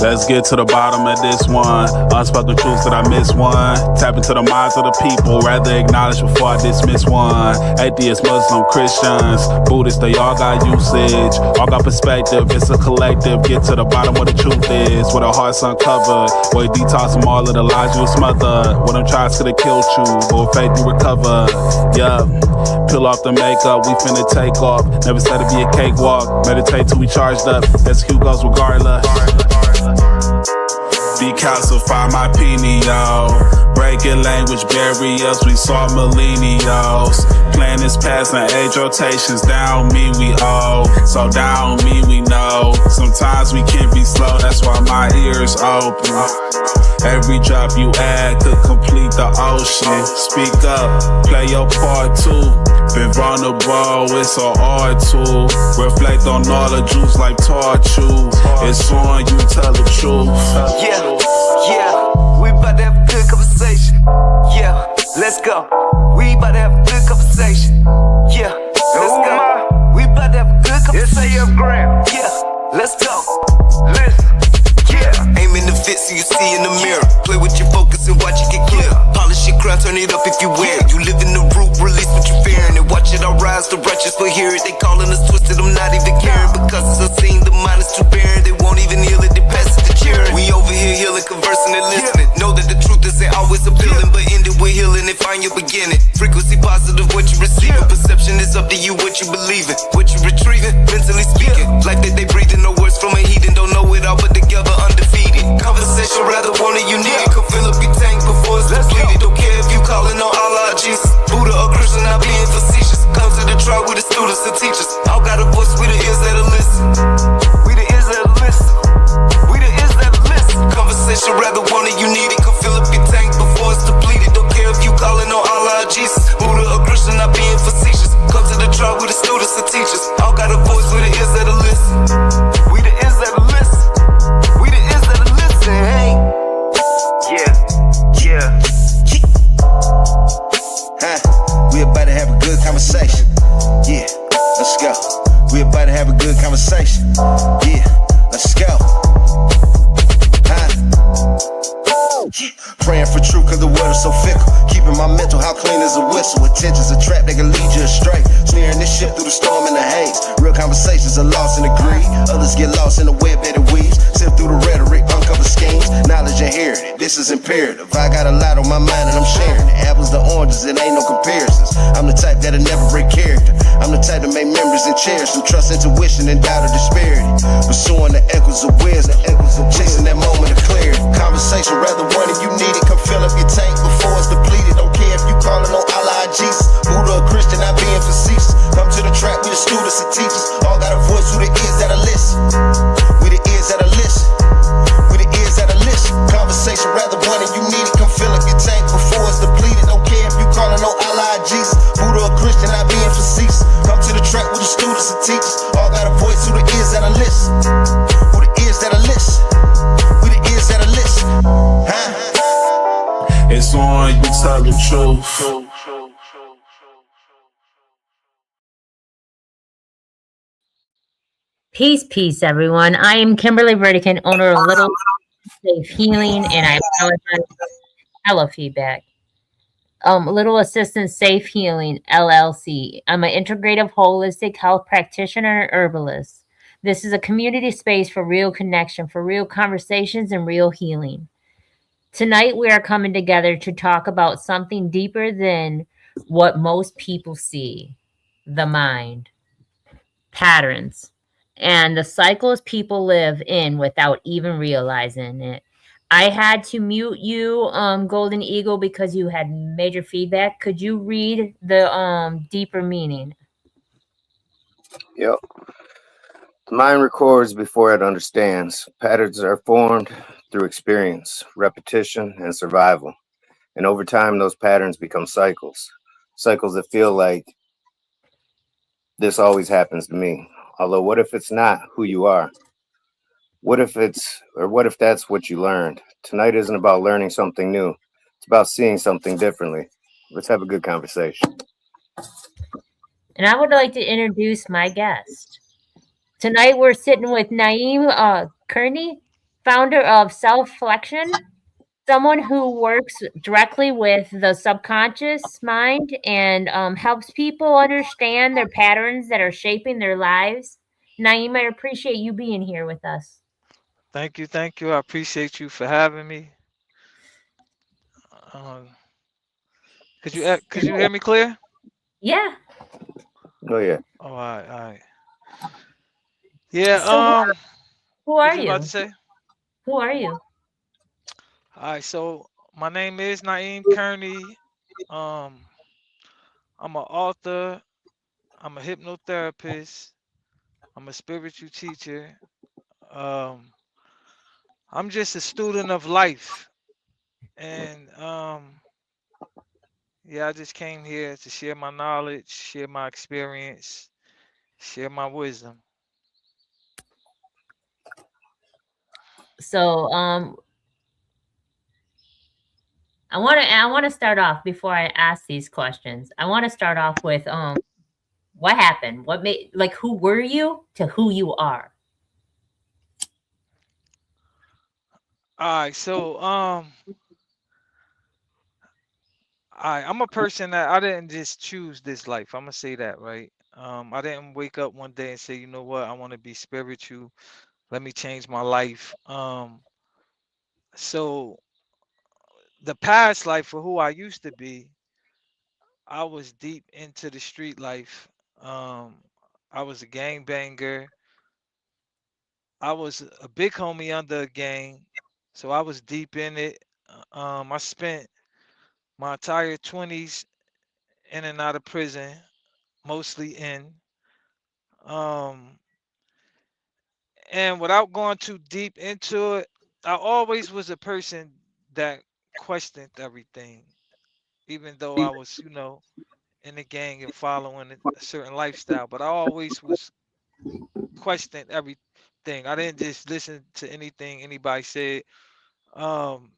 Let's get to the bottom of this one. Unspoken truths that I miss one. Tap into the minds of the people, rather acknowledge before I dismiss one. Atheists, Muslim, Christians, Buddhists, they all got usage. All got perspective, it's a collective. Get to the bottom where the truth is, where the heart's uncovered. Where you detox from all of the lies you smothered. Where them tries could have killed you, but with faith you recover. Yeah, peel off the makeup, we finna take off. Never said it'd be a cakewalk. Meditate till we charged up, execute goes regardless. Decalcify my pineal, breaking language barriers, we saw millennials. Planets passing age rotations, down me we owe, so down me we know. Sometimes we can be slow, that's why my ears open. Every drop you add could complete the ocean. Speak up, play your part too. Been vulnerable, it's so hard to reflect on all the juice like torture. It's on you, tell the truth. Yeah, we about to have a good conversation. Yeah, let's go. We about to have a good conversation. Yeah, let's go. We about to have a good conversation. Yeah, let's go. Listen. Yeah, aim in the fit so you see in the mirror. Play with your focus and watch it get clear. Polish your crown, turn it up if you wear it. You live in the root, release what you're fearing. And watch it all rise, the righteous will hear it. They calling us twisted, I'm not even caring. Because it's unseen, the mind is too barren. They won't even heal it, they pass it to cheering. We over here healing, conversing and listening. Know that the truth isn't always appealing, but end it with healing and find your beginning. Frequency positive, what you receiving. Perception is up to you, what you believing. What you retrieving, mentally speaking. Like that they breathing, no words from a heathen. Don't know it all, but together undefeated. Conversation, rather want it, you need it. Come fill up your tank before it's depleted. Don't care if you calling on Allah, Jesus, Buddha or Christian, not being facetious. Come to the trial with the students and teachers. All got a voice, we the ears that'll listen. We the ears that'll listen. We the ears that'll listen. Conversation, rather want it, you need it. Come fill up your tank before it's depleted. Don't care if you calling on Allah, Jesus, Buddha or Christian, not being facetious. Come to the trial with the students and teachers. All got a voice, we the ears that'll listen. We the ears that'll listen. We the ears that'll listen. Hey. Yeah. We about to have a good conversation. Yeah, let's go. We about to have a good conversation. Yeah, let's go. Praying for truth cause the world is so fickle. Keeping my mental how clean as a whistle. Attention's a trap that can lead you astray. Smearing this shit through the storm and the haze. Real conversations are lost in the greed. Others get lost in the web that it weaves. Sift through the rhetoric, uncover schemes. Knowledge inherited, this is imperative. I got a lot on my mind and I'm sharing it. Apples to oranges, it ain't no comparisons. I'm the type that'll never break character. I'm the type to make memories and cherish them. Trust intuition and doubt of disparity. Pursuing the echoes of wisdom. Chasing that moment of clarity. Conversation, rather one if you need it. Come fill up your tank before it's depleted. Don't care if you calling on Allah, Jesus, Buddha or Christian, not being facetious. Come to the track with the students and teachers. All got a voice who the ears that'll listen. We the ears that'll listen. We the ears that'll listen. Conversation, rather one if you need it. Come fill up your tank before it's depleted. Don't care if you calling on Allah, Jesus, Buddha or Christian, not being facetious. Come to the track with the students and teachers. All got a voice who the ears that'll listen. Who the ears that'll listen. We the ears that'll listen. It's on you, tell the truth. Peace, everyone. I am Kimberly Vertican, owner of Little Safe Healing, and I apologize for hella feedback. Little Assistant Safe Healing, LLC. I'm an integrative holistic health practitioner and herbalist. This is a community space for real connection, for real conversations, and real healing. Tonight, we are coming together to talk about something deeper than what most people see, the mind, patterns, and the cycles people live in without even realizing it. I had to mute you, Golden Eagle, because you had major feedback. Could you read the deeper meaning? Yep. The mind records before it understands. Patterns are formed through experience, repetition, and survival. And over time, those patterns become cycles. Cycles that feel like this always happens to me. Although, what if it's not who you are? What if that's what you learned? Tonight isn't about learning something new. It's about seeing something differently. Let's have a good conversation. And I would like to introduce my guest. Tonight we're sitting with Naeem Kearney. founder of Selflextion, someone who works directly with the subconscious mind and helps people understand their patterns that are shaping their lives. Naeem, I appreciate you being here with us. Thank you, thank you. I appreciate you for having me. Um, could you hear me clear? Yeah. Oh yeah. Oh, all right, all right. Yeah. So who What are you about to you? say? Who are you? All right. So my name is Naeem Kearney. Um, I'm an author. I'm a hypnotherapist. I'm a spiritual teacher. Um, I'm just a student of life, and yeah, I just came here to share my knowledge, share my experience, share my wisdom. So I want to start off before I ask these questions. I want to start off with what happened? What made, like, who were you to who you are? All right. So I'm a person that I didn't just choose this life. I'm gonna say that, right? I didn't wake up one day and say, you know what, I want to be spiritual. Let me change my life. So the past life for who I used to be, I was deep into the street life. Um, I was a gang banger. I was a big homie under a gang, so I was deep in it. I spent my entire 20s in and out of prison, mostly in. Um, and without going too deep into it, I always was a person that questioned everything, even though I was, in the gang and following a certain lifestyle. But I always was questioning everything. I didn't just listen to anything anybody said. Um,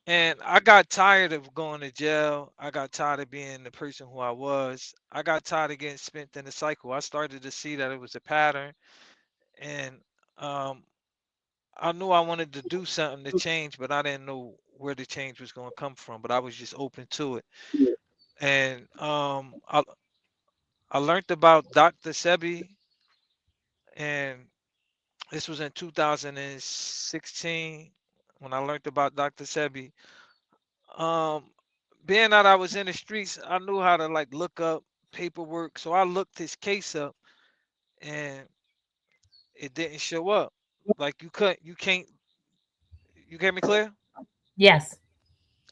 and I got tired of going to jail. I got tired of being the person who I was. I got tired of getting spent in the cycle. I started to see that it was a pattern, and um, I knew I wanted to do something to change, but I didn't know where the change was going to come from. But I was just open to it, and I learned about Dr. Sebi, and this was in 2016 when I learned about Dr. Sebi. Um, being that I was in the streets, I knew how to like look up paperwork, so I looked his case up, and it didn't show up. Like you can't, you get me clear? Yes.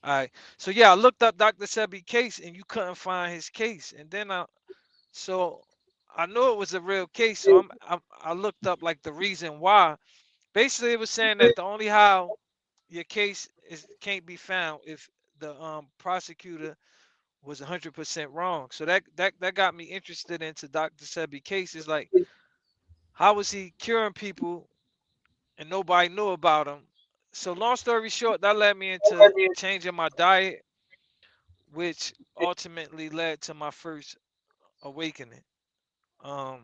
All right. So yeah, I looked up Dr. Sebi case, and you couldn't find his case, and then so I knew it was a real case, so I looked up like the reason why. Basically, it was saying that the only how your case is can't be found if the prosecutor was 100% wrong. So that got me interested into Dr. Sebi case. Is like, how was he curing people and nobody knew about him? So long story short, that led me into changing my diet, which ultimately led to my first awakening. Um,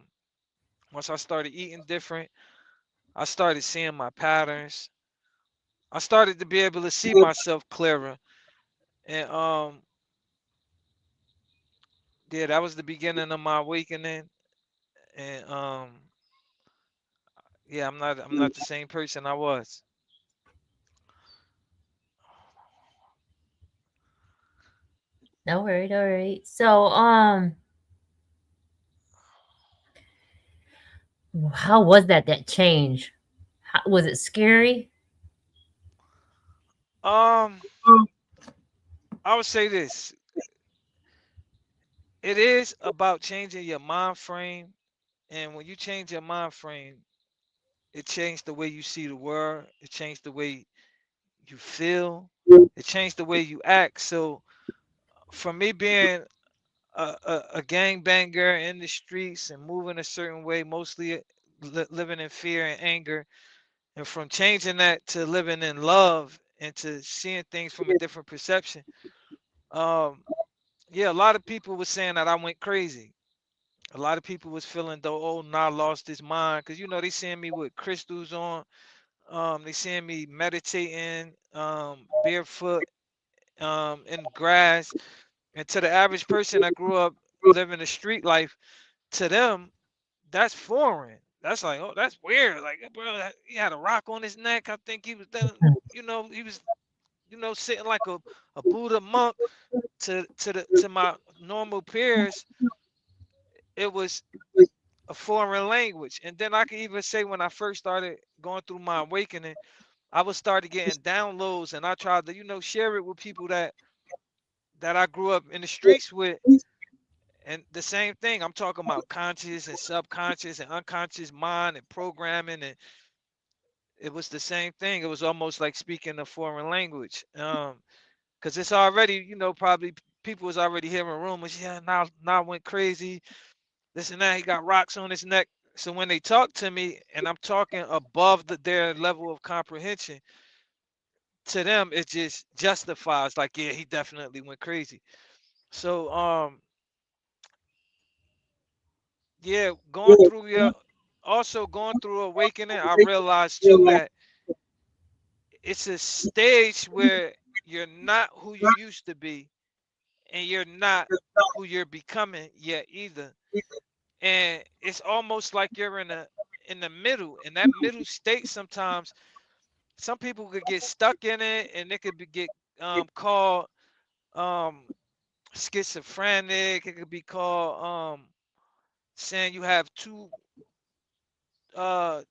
Once I started eating different, I started seeing my patterns. I started to be able to see myself clearer, and yeah, that was the beginning of my awakening. And yeah, I'm not the same person I was. No worries, all right. So how was that change? Was it scary? Um, I would say this: it is about changing your mind frame, and when you change your mind frame, it changed the way you see the world. It changed the way you feel. It changed the way you act. So, for me being a gang banger in the streets and moving a certain way, mostly living in fear and anger, and from changing that to living in love and to seeing things from a different perception. Um, yeah, a lot of people were saying that I went crazy. A lot of people was feeling though, oh, nah, I lost his mind, because they seeing me with crystals on. They seeing me meditating, barefoot, in grass. And to the average person that grew up living the street life, to them, that's foreign. That's like, oh, that's weird. Like, bro, he had a rock on his neck. I think he was done, he was, sitting like a Buddha monk. To my normal peers, it was a foreign language. And then I can even say when I first started going through my awakening, I was started getting downloads, and I tried to, share it with people that I grew up in the streets with. And the same thing, I'm talking about conscious and subconscious and unconscious mind and programming, and it was the same thing. It was almost like speaking a foreign language. Because it's already, probably people was already hearing rumors. Yeah, now went crazy. This and that. He got rocks on his neck. So when they talk to me, and I'm talking above their level of comprehension, to them it just justifies. Like, yeah, he definitely went crazy. So yeah, going through awakening, I realized too that it's a stage where you're not who you used to be, and you're not who you're becoming yet either. And it's almost like you're in the middle. In that middle state, sometimes some people could get stuck in it, and they could get called um schizophrenic. It could be called saying you have two uh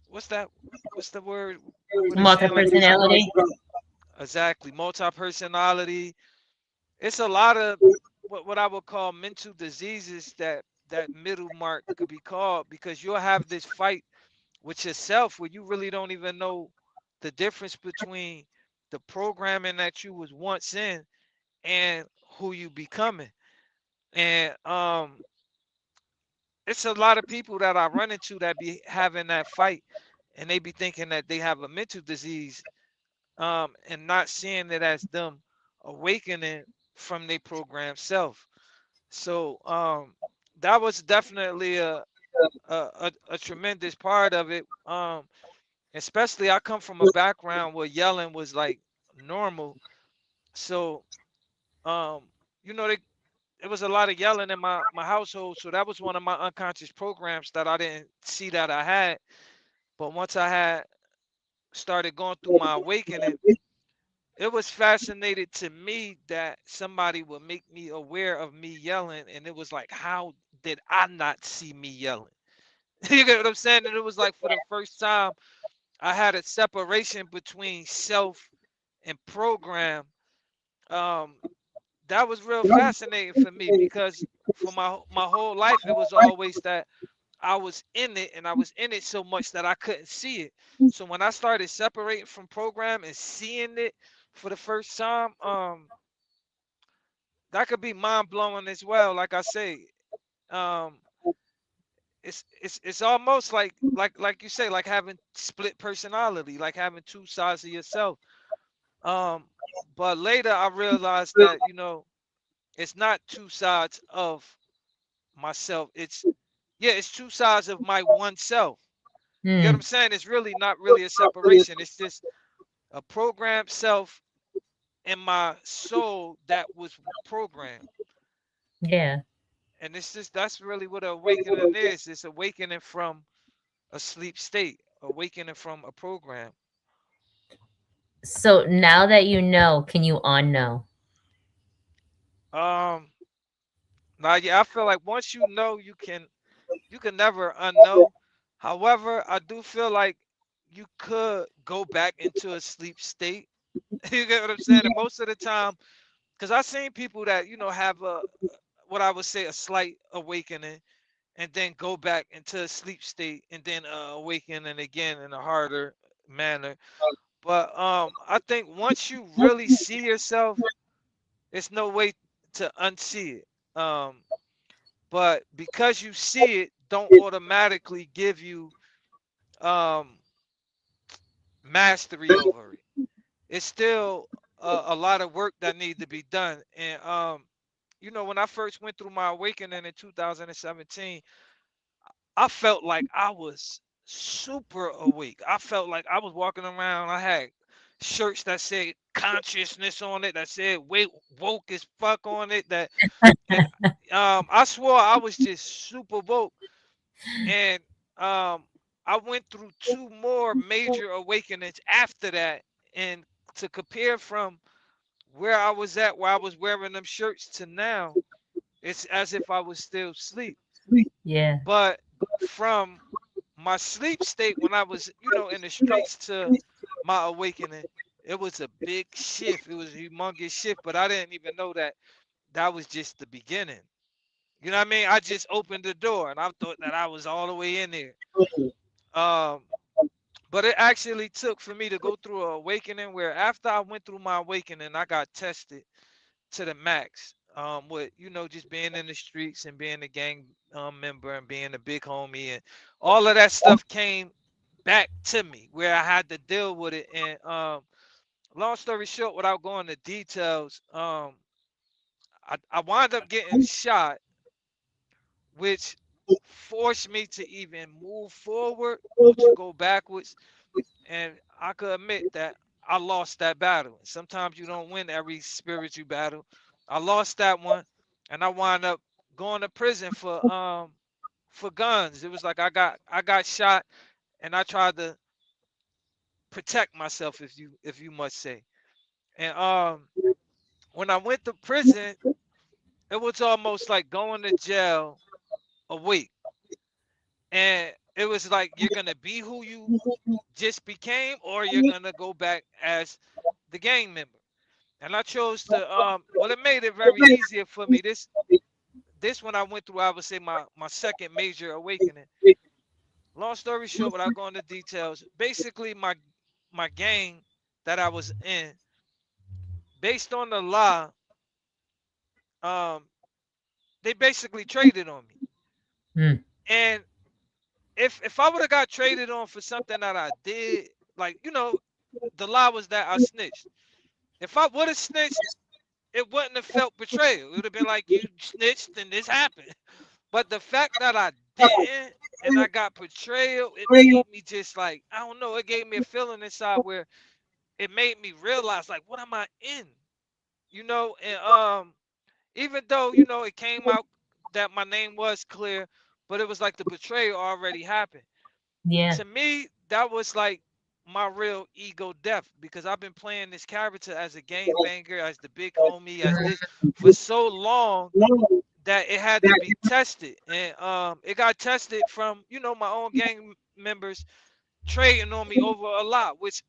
what's that what's the word what they saying, like this Multi-personality. exactly, multi-personality. It's a lot of what I would call mental diseases that middle mark could be called, because you'll have this fight with yourself where you really don't even know the difference between the programming that you was once in and who you becoming. And it's a lot of people that I run into that be having that fight, and they be thinking that they have a mental disease, and not seeing it as them awakening from their program self. So that was definitely a tremendous part of it. Especially I come from a background where yelling was like normal. So um, they it was a lot of yelling in my household. So that was one of my unconscious programs that I didn't see that I had. But once I had started going through my awakening, it was fascinated to me that somebody would make me aware of me yelling, and it was like, how did I not see me yelling? You get what I'm saying? And it was like for the first time I had a separation between self and program. Um, that was real fascinating for me, because for my whole life it was always that I was in it, and I was in it so much that I couldn't see it. So when I started separating from program and seeing it for the first time, that could be mind blowing as well. Like I say, um, it's almost like you say, like having split personality, like having two sides of yourself. Um, but later I realized that it's not two sides of myself. It's two sides of my one self. You get what I'm Hmm. saying? It's really not really a separation. It's just a programmed self in my soul that was programmed. Yeah. And it's just that's really what awakening is. It's awakening from a sleep state, awakening from a program. So now that you know, can you unknow? Um, Now, yeah, I feel like once you know, you can never unknow. However, I do feel like you could go back into a sleep state. You get what I'm saying? And most of the time, because I've seen people that have a what I would say a slight awakening, and then go back into a sleep state, and then awakening again in a harder manner. But I think once you really see yourself, there's no way to unsee it. But because you see it, don't automatically give you um, mastery over it. It's still a lot of work that needs to be done. And when I first went through my awakening in 2017, I felt like I was super awake. I felt like I was walking around. I had shirts that said consciousness on it, that said wait woke as fuck on it. That and I swore I was just super woke. And um I went through two more major awakenings after that. And to compare from where I was at, where I was wearing them shirts to now, it's as if I was still asleep. Yeah. But from my sleep state when I was, in the streets to my awakening, it was a big shift. It was a humongous shift, but I didn't even know that that was just the beginning. You know what I mean? I just opened the door and I thought that I was all the way in there. Um, but it actually took for me to go through an awakening where after I went through my awakening, I got tested to the max. With just being in the streets and being a gang member and being a big homie and all of that stuff came back to me where I had to deal with it. And long story short, without going into details, I wound up getting shot, which forced me to even move forward or to go backwards. And I could admit that I lost that battle. Sometimes you don't win every spiritual battle. I lost that one, and I wound up going to prison for guns. It was like I got shot, and I tried to protect myself, if you must say. And when I went to prison, it was almost like going to jail a week, and it was like you're gonna be who you just became, or you're gonna go back as the gang member. And I chose to well, it made it very easier for me. This one I went through, I would say my second major awakening. Long story short, without going into details, basically my gang that I was in, based on the law, um, they basically traded on me. Mm. And if I would have got traded on for something that I did, like the law was that I snitched. If I would have snitched, it wouldn't have felt betrayal. It would have been like you snitched and this happened. But the fact that I didn't and I got betrayal, it made me just like, I don't know, it gave me a feeling inside where it made me realize like what am I in? And even though, it came out that my name was clear, but it was like the betrayal already happened. Yeah. To me, that was like my real ego death because I've been playing this character as a game banger, as the big homie, as this for so long that it had to be tested. And it got tested from, my own gang members trading on me over a lot, which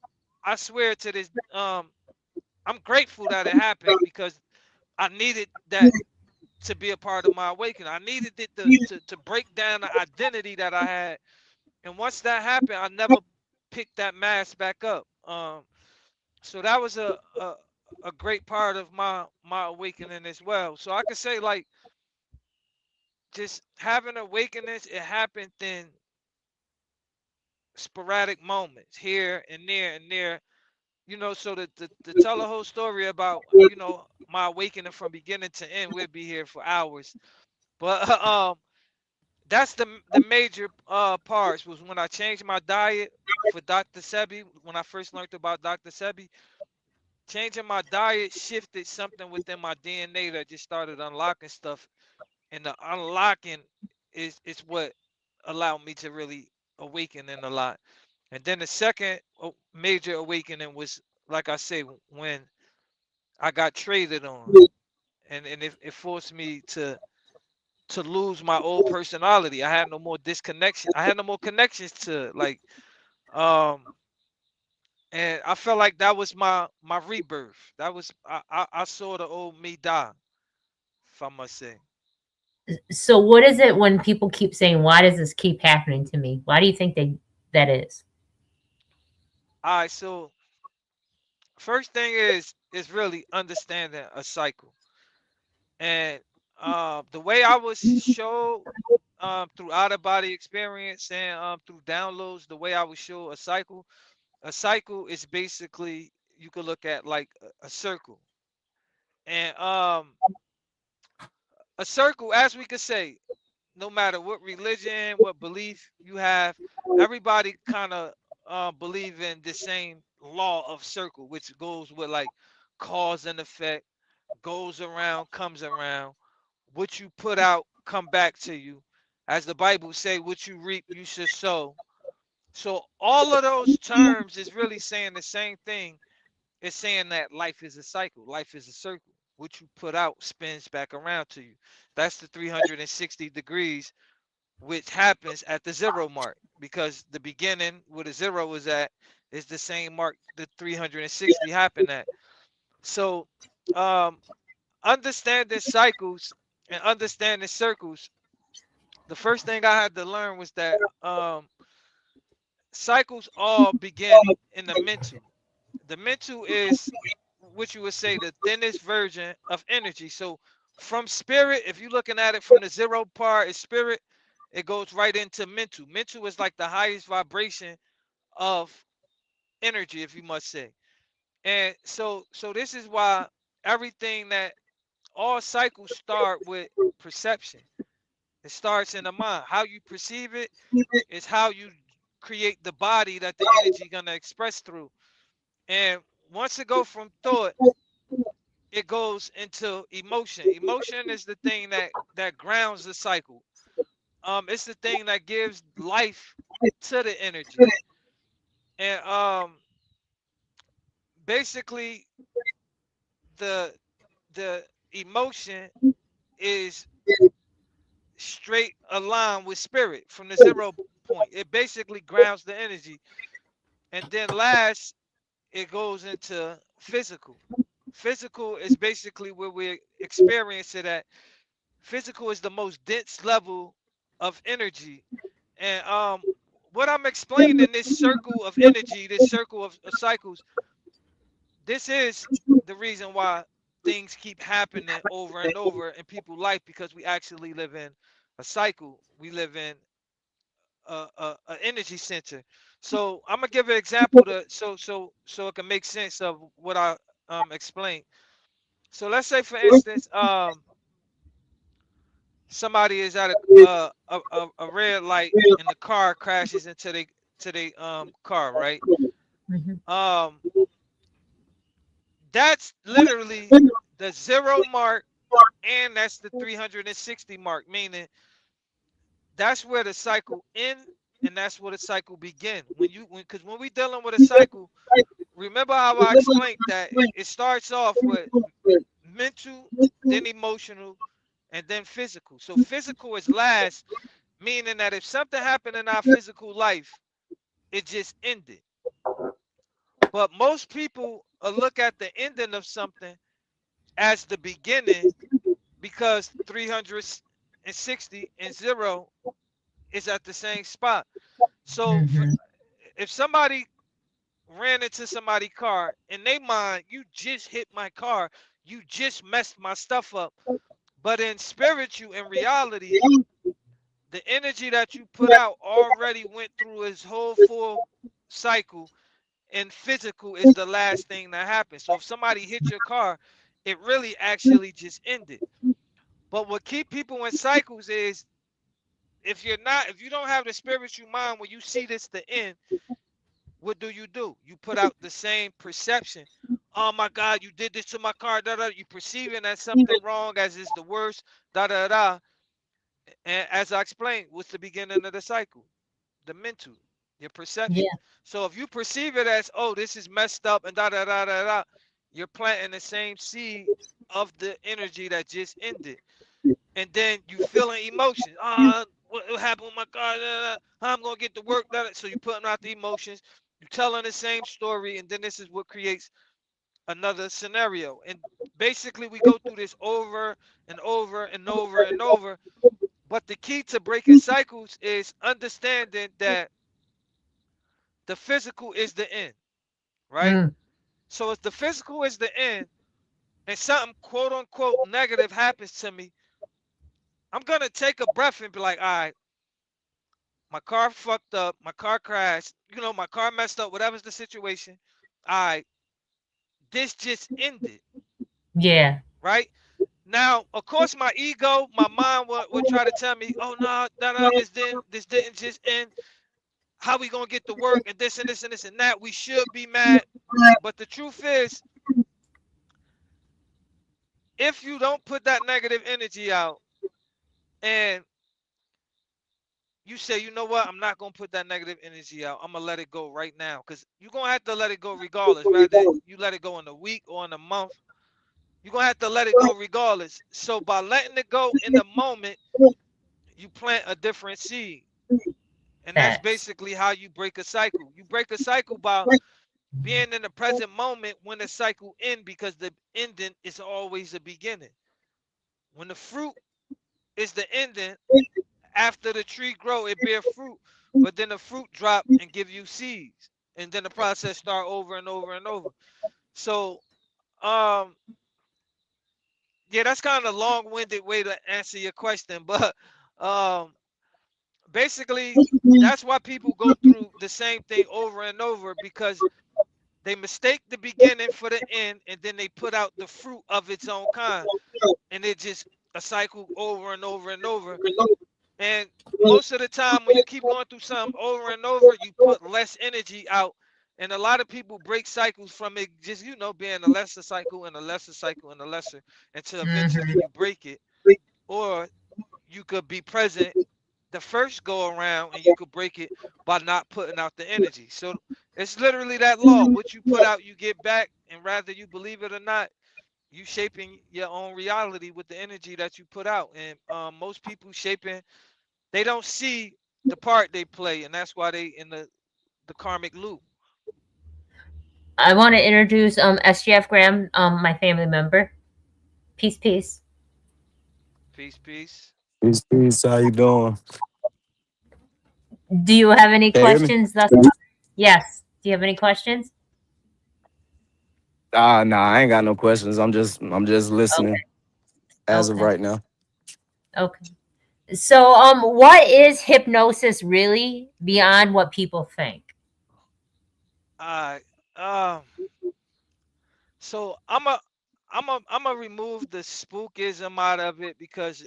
I swear to this, I'm grateful that it happened because I needed that to be a part of my awakening. I needed it to break down the identity that I had. And once that happened, I never picked that mask back up. So that was a great part of my awakening as well. So I could say like just having awakenings, it happened in sporadic moments here and there and there. So to tell a whole story about my awakening from beginning to end, we'd be here for hours. But that's the major parts was when I changed my diet for Dr. Sebi. When I first learned about Dr. Sebi, changing my diet shifted something within my DNA that just started unlocking stuff, and the unlocking is what allowed me to really awaken in a lot. And then the second major awakening was, like I say, when I got traded on, and it forced me to lose my old personality. I had no more disconnection. I had no more connections to like um and I felt like that was my rebirth. That was I saw the old me die, if I must say. So what is it when people keep saying, "Why does this keep happening to me?" Why do you think that is? All right, so first thing is really understanding a cycle. And the way I was showed through out of body experience and through downloads, the way I was shown a cycle is basically you could look at like a circle. And a circle, as we could say, no matter what religion, what belief you have, everybody kind of believe in the same law of circle, which goes with like cause and effect, goes around, comes around. What you put out come back to you. As the Bible say, what you reap, you should sow. So all of those terms is really saying the same thing. It's saying that life is a cycle, life is a circle. What you put out spins back around to you. That's the 360 degrees, which happens at the zero mark, because the beginning where the zero is at is the same mark the 360 happened at. So um understanding cycles and understanding circles, the first thing I had to learn was that cycles all begin in the mental. The mental is what you would say the thinnest version of energy. So from spirit, if you're looking at it from the zero part is spirit, it goes right into mental. Mental is like the highest vibration of energy, if you must say. And so this is why everything that all cycles start with perception. It starts in the mind. How you perceive it is how you create the body that the energy gonna express through. And once it go from thought, it goes into emotion. Emotion is the thing that grounds the cycle. It's the thing that gives life to the energy. And basically the the emotion is straight aligned with spirit from the zero point. It basically grounds the energy. And then last, it goes into physical. Physical is basically where we experience it at. Physical is the most dense level of energy. And what I'm explaining, this circle of energy, this circle of cycles, this is the reason why things keep happening over and over in people's life, because we actually live in a cycle. We live in a energy center. So I'm gonna give an example to so it can make sense of what I explained. So let's say, for instance, somebody is at a red light and the car crashes into the car, right? Mhm. Um, that's literally the zero mark, and that's the 360 mark, meaning that's where the cycle end and that's where the cycle begin. Because when we dealing with a cycle, remember how I explained that it starts off with mental, then emotional, and then physical. So physical is last, meaning that if something happened in our physical life, it just ended. But most people look at the ending of something as the beginning, because 360 and zero is at the same spot. So Mhm. if somebody ran into somebody's car, in their mind, you just hit my car, you just messed my stuff up. But in spiritual, in reality, the energy that you put out already went through its whole full cycle, and physical is the last thing that happens. So if somebody hit your car, it really actually just ended. But what keep people in cycles is, if you don't have the spiritual mind when you see this the end, what do? You put out the same perception. Oh my God, you did this to my car, da da. You perceive it as something wrong, as is the worst, da da da. And as I explained, what's the beginning of the cycle? The mental, your perception. Yeah. So if you perceive it as, oh, this is messed up and da da da da da, you're planting the same seed of the energy that just ended. And then you feeling emotions. What happened with my car? Da, da, da. How I'm gonna get to work? Da, da. So you're putting out the emotions. You're telling the same story, and then this is what creates another scenario. And basically, we go through this over and over and over and over. But the key to breaking cycles is understanding that the physical is the end, right? Mm. So if the physical is the end and something quote unquote negative happens to me, I'm gonna take a breath and be like, all right, my car fucked up, my car crashed, my car messed up, whatever's the situation. All right, this just ended, Yeah. right? Now, of course, my ego, my mind would try to tell me, "Oh no, no, no, this didn't just end. How we gonna get to work and this and this and this and that? We should be mad." But the truth is, if you don't put that negative energy out and you say, you know what, I'm not gonna put that negative energy out. I'm gonna let it go right now, because you're gonna have to let it go regardless. Rather you let it go in a week or in a month, you're gonna have to let it go regardless. So by letting it go in the moment, you plant a different seed. And that's Facts. basically how you break a cycle. You break a cycle by being in the present moment when the cycle ends, because the ending is always the beginning. When the fruit is the ending, after the tree grow, it bear fruit, but then the fruit drop and give you seeds, and then the process start over and over and over. So, um, yeah, that's kind of a long-winded way to answer your question, but um, basically, that's why people go through the same thing over and over, because they mistake the beginning for the end, and then they put out the fruit of its own kind, and it just a cycle over and over and over. And most of the time, when you keep going through something over and over, you put less energy out. And a lot of people break cycles from it just, being a lesser cycle and a lesser cycle and a lesser, until eventually Hmm. you break it. Or you could be present the first go around and you could break it by not putting out the energy. So it's literally that law. What you put out, you get back. And rather you believe it or not, you shaping your own reality with the energy that you put out. And most people shaping, they don't see the part they play, and that's why they in the karmic loop. I want to introduce SGF Graham, my family member. Peace, peace. Peace, peace. Peace, peace. How you doing? Do you have any Can you hear me? questions thus? Yes. Do you have any questions? Nah, I ain't got no questions. I'm just listening as of Okay. right now. Okay. So, what is hypnosis really beyond what people think? All right. Um. So I'm a remove the spookism out of it, because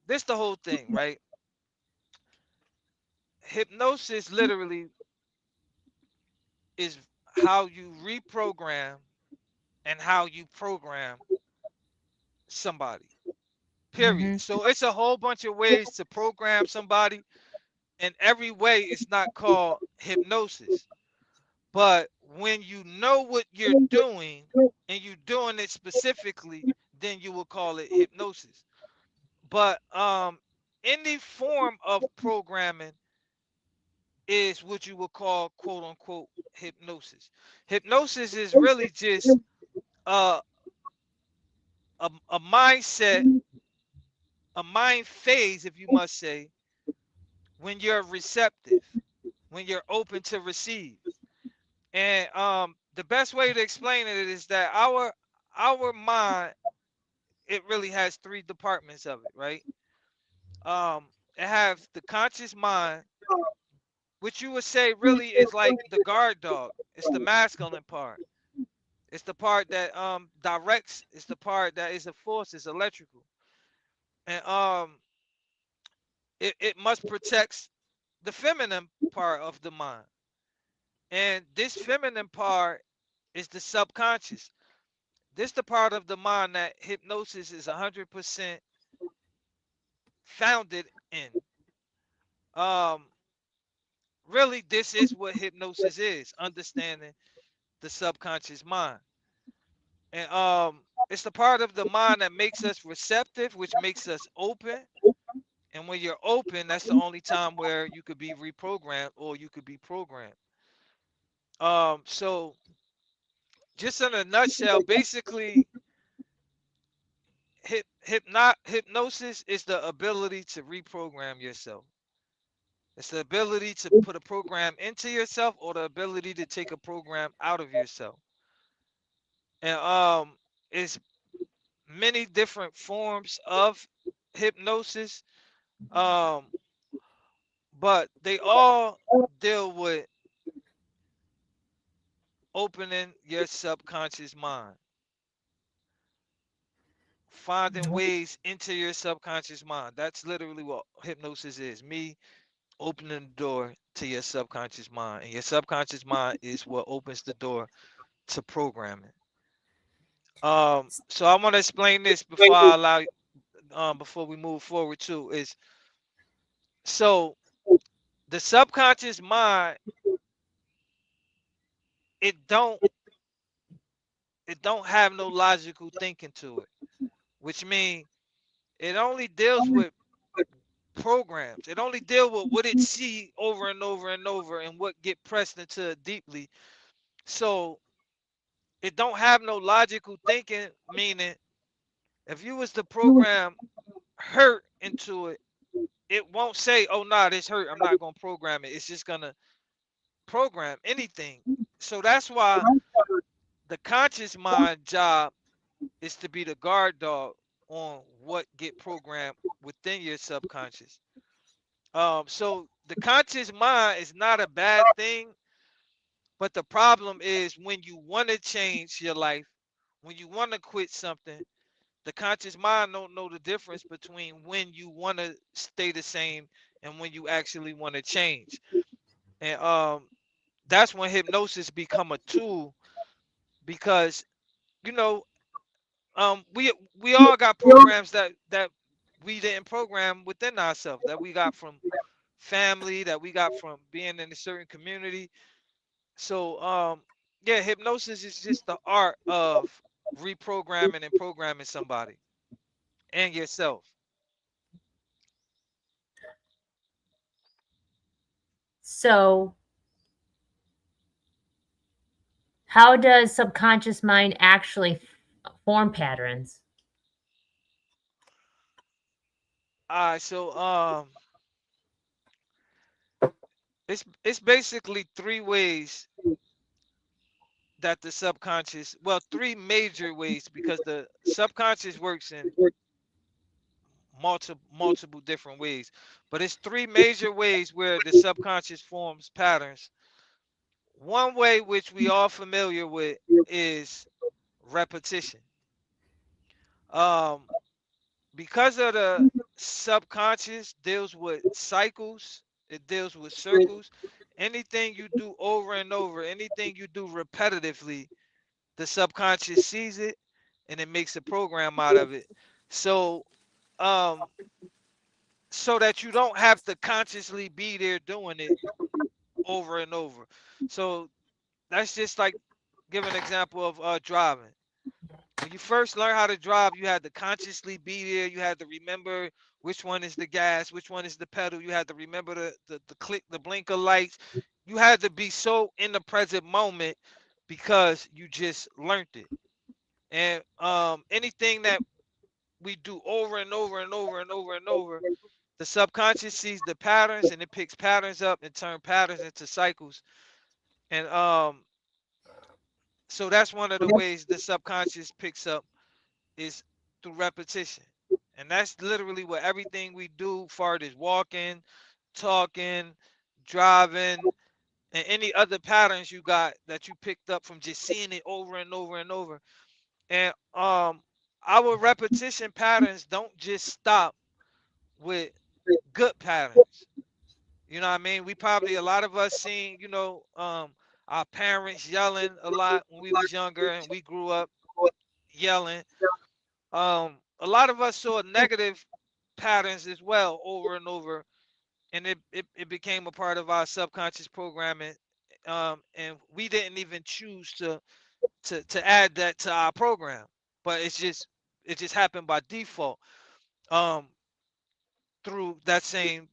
this the whole thing, right? Hypnosis literally is how you reprogram and how you program somebody. Period. Hmm. So it's a whole bunch of ways to program somebody, and every way is not called hypnosis. But when you know what you're doing and you're doing it specifically, then you will call it hypnosis. But any form of programming is what you would call quote unquote hypnosis. Hypnosis is really just uh, a mindset, a mind phase, if you must say, when you're receptive, when you're open to receive. And the best way to explain it is that our mind, it really has three departments of it, right? It has the conscious mind, which you would say really is like the guard dog. It's the masculine part. It's the part that directs. It's the part that is a force. It's electrical, and it must protect the feminine part of the mind. And this feminine part is the subconscious. This the part of the mind that hypnosis is 100% founded in. Um, Really, this is what hypnosis is: understanding the subconscious mind. And it's the part of the mind that makes us receptive, which makes us open. And when you're open, that's the only time where you could be reprogrammed or you could be programmed. So just in a nutshell, basically, hypnosis is the ability to reprogram yourself. It's the ability to put a program into yourself, or the ability to take a program out of yourself. And it's many different forms of hypnosis, um, but they all deal with opening your subconscious mind. finding ways into your subconscious mind. That's literally what hypnosis is. Me opening the door to your subconscious mind. And your subconscious mind is what opens the door to programming. So I want to explain this before I allow before we move forward too, is so the subconscious mind, it don't it don't have no logical thinking to it, which means it only deals with programs. It only deal with what it see over and over and over and what get pressed into it deeply. So it don't have no logical thinking, meaning if you was to program hurt into it, it won't say, oh nah, this hurt, I'm not gonna program it. It's just gonna program anything. So that's why the conscious mind job is to be the guard dog on what get programmed within your subconscious. So the conscious mind is not a bad thing, but the problem is when you want to change your life, when you want to quit something, the conscious mind don't know the difference between when you want to stay the same and when you actually want to change. And that's when hypnosis become a tool because you know we all got programs that we didn't program within ourselves, that we got from family, that we got from being in a certain community. So yeah, hypnosis is just the art of reprogramming and programming somebody and yourself. So, how does subconscious mind actually form patterns? All right, so it's basically three ways that the subconscious, well, three major ways, because the subconscious works in multiple different ways, but it's three major ways where the subconscious forms patterns. One way, which we all familiar with, is repetition. um because of the subconscious deals with cycles, it deals with circles. Anything you do over and over, anything you do repetitively, the subconscious sees it and it makes a program out of it. So um so that you don't have to consciously be there doing it over and over. So that's just like, give an example of driving. When you first learn how to drive, you had to consciously be there. You had to remember which one is the gas, which one is the pedal. You had to remember the click, the blinker lights. You had to be so in the present moment because you just learned it. And anything that we do over and over and over and over and over, the subconscious sees the patterns and it picks patterns up and turn patterns into cycles. And so that's one of the ways the subconscious picks up, is through repetition. And that's literally what everything we do, far as walking, talking, driving, and any other patterns you got that you picked up from just seeing it over and over and over. And our repetition patterns don't just stop with good patterns. You know what I mean? We probably, a lot of us seen, our parents yelling a lot when we was younger and we grew up yelling. A lot of us saw negative patterns as well over and over, and it became a part of our subconscious programming. And we didn't even choose to add that to our program, but it just happened by default, um, through that same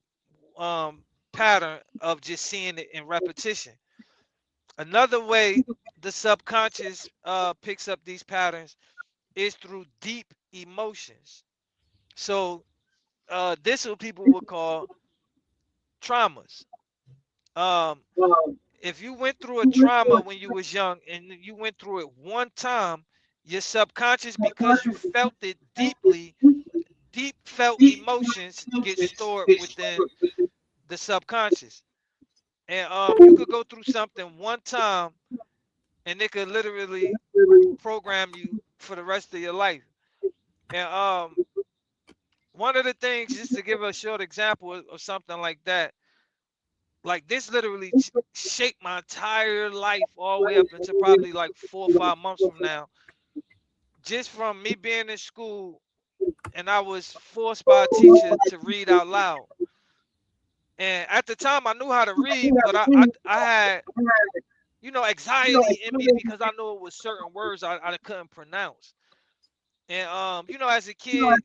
um, pattern of just seeing it in repetition. Another way the subconscious picks up these patterns is through deep emotions. So this is what people would call traumas. Um, if you went through a trauma when you was young and you went through it one time, your subconscious, because you felt it deeply, deep felt emotions get stored within the subconscious. And you could go through something one time and it could literally program you for the rest of your life. And one of the things, just to give a short example of something like that, like this literally shaped my entire life all the way up into probably like 4 or 5 months from now, just from me being in school and I was forced by a teacher to read out loud. And at the time, I knew how to read, but I had, anxiety in me because I know it was certain words I couldn't pronounce. And as a kid,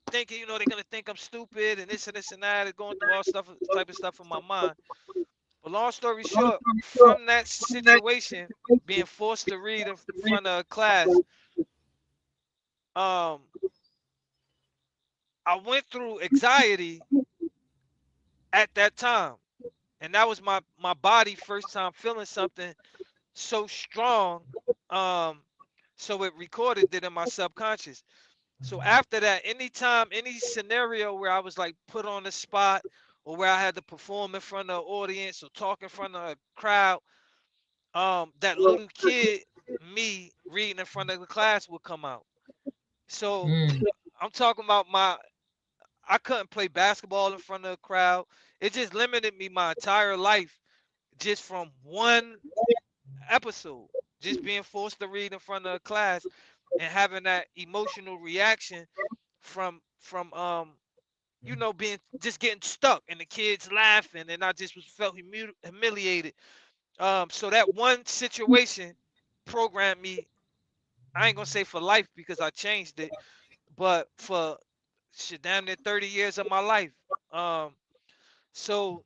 thinking, they're gonna think I'm stupid and this and that, and going through all stuff, type of stuff in my mind. But long story short, from that situation, being forced to read in front of a class, um, I went through anxiety at that time, and that was my body first time feeling something so strong. Um, so it recorded it in my subconscious. So after that, anytime, any scenario where I was like put on the spot, or where I had to perform in front of an audience or talk in front of a crowd, that little kid me reading in front of the class would come out. So Mm. I'm talking about I couldn't play basketball in front of a crowd. It just limited me my entire life, just from one episode, just being forced to read in front of a class and having that emotional reaction from being, just getting stuck and the kids laughing, and I just was felt humiliated. So that one situation programmed me. I ain't gonna say for life because I changed it, but for shit, damn near 30 years of my life. Um, so,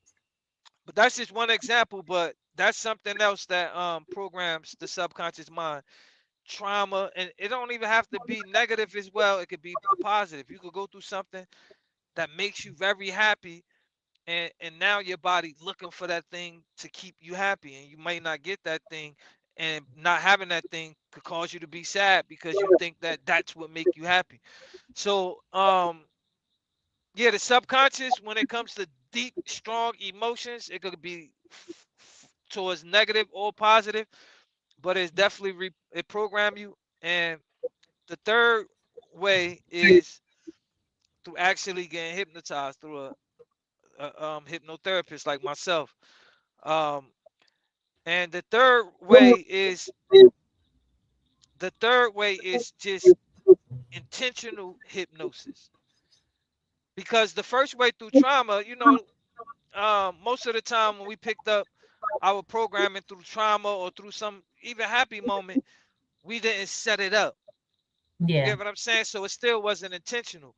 but that's just one example. But that's something else that programs the subconscious mind. Trauma, and it don't even have to be negative as well. It could be positive. You could go through something that makes you very happy, and now your body looking for that thing to keep you happy, and you might not get that thing, and not having that thing could cause you to be sad because you think that that's what make you happy. So yeah, the subconscious, when it comes to deep strong emotions, it could be towards negative or positive, but it's definitely it program you. And the third way is through actually getting hypnotized through a hypnotherapist like myself. Um, and the third way is just intentional hypnosis. Because the first way through trauma, most of the time when we picked up our programming through trauma or through some even happy moment, we didn't set it up. You Yeah. get what I'm saying? So it still wasn't intentional.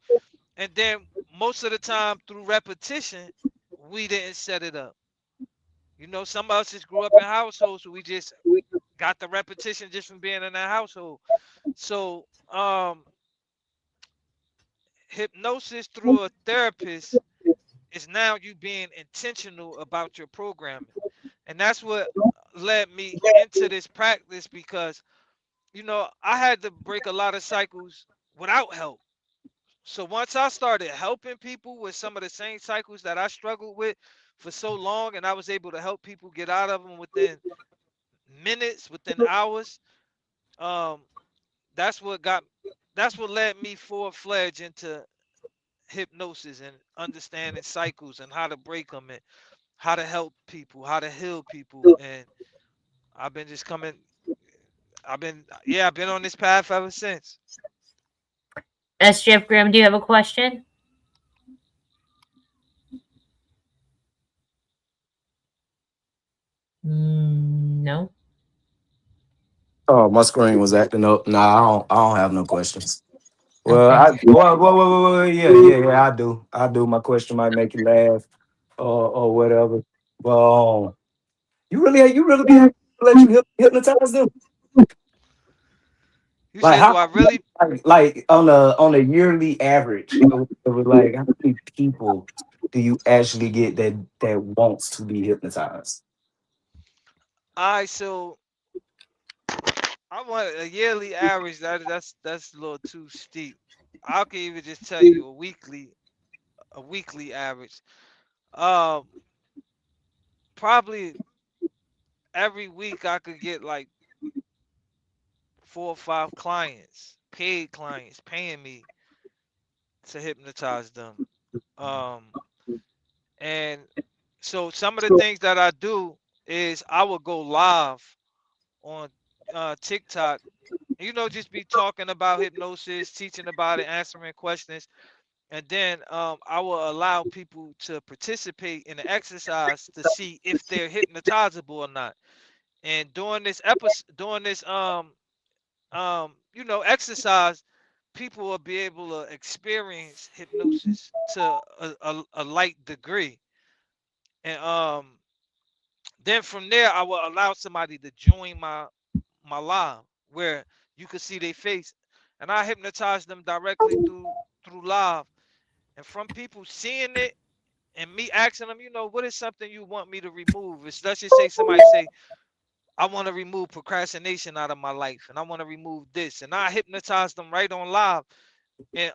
And then most of the time through repetition, we didn't set it up. Some of us just grew up in households where we just got the repetition just from being in that household. So hypnosis through a therapist is now you being intentional about your programming. And that's what led me into this practice, because I had to break a lot of cycles without help. So once I started helping people with some of the same cycles that I struggled with for so long, and I was able to help people get out of them within minutes, within hours, um, that's what got that's what led me full-fledged into hypnosis and understanding cycles and how to break them and how to help people, how to heal people. And I've been just coming I've been on this path ever since. SJF Graham, do you have a question? No. Oh, my screen was acting up. Nah, I don't have no questions. Well, Okay. yeah, I do. I do. My question might make you laugh or whatever. But you really be having to let you hypnotize them? You Like said, do how I really? like on a yearly average, like how many people do you actually get that wants to be hypnotized? All right, so I want a yearly average. That's a little too steep. I can even just tell you a weekly average. Um, Probably every week I could get like 4 or 5 clients. paid clients paying me to hypnotize them. Um, and so some of the things that I do is I will go live on TikTok. Just be talking about hypnosis, teaching about it, answering questions, and then I will allow people to participate in the exercise to see if they're hypnotizable or not. And during this episode, during this exercise, people will be able to experience hypnosis to a light degree. And then from there, I will allow somebody to join my live where you can see their face, and I hypnotize them directly through live. And from people seeing it and me asking them, what is something you want me to remove? It's, let's just say somebody say, I want to remove procrastination out of my life, and I want to remove this, and I hypnotize them right on live. And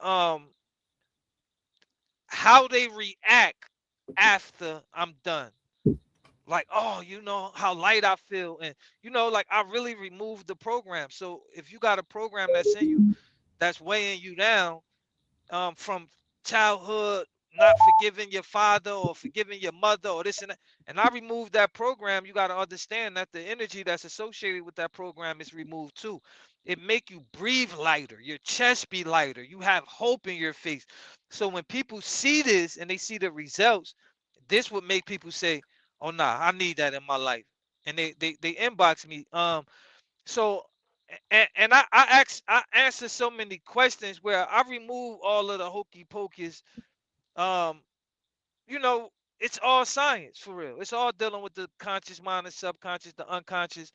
how they react after I'm done, like, oh, how light I feel, and like I really removed the program. So if you got a program that's in you that's weighing you down, from childhood, not forgiving your father or forgiving your mother or this and that, and I removed that program, you got to understand that the energy that's associated with that program is removed too. It make you breathe lighter, your chest be lighter, you have hope in your face. So when people see this and they see the results, this would make people say, oh nah, I need that in my life. And they inbox me. So and I answer so many questions where I remove all of the hokey pokey. Um, you know, it's all science for real. It's all dealing with the conscious mind and subconscious, the unconscious.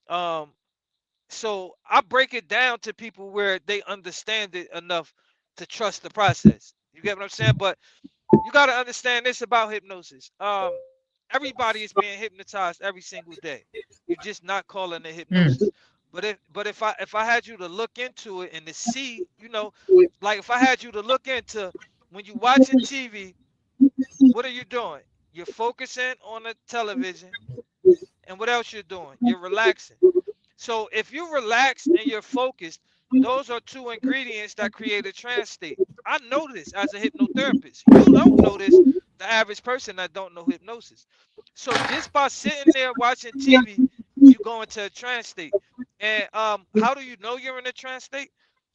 Um, so I break it down to people where they understand it enough to trust the process. You get what I'm saying? But you got to understand this about hypnosis. Everybody is being hypnotized every single day. You're just not calling it Mm. hypnosis. But if I had you to look into it and to see, like if I had you to look into when you're watching TV, what are you doing? You're focusing on the television, and what else you're doing? You're relaxing. So if you're relaxed and you're focused, those are two ingredients that create a trance state. I know this as a hypnotherapist. You don't know this, the average person that don't know hypnosis. So just by sitting there watching TV, you go into a trance state. And how do you know you're in a trance state?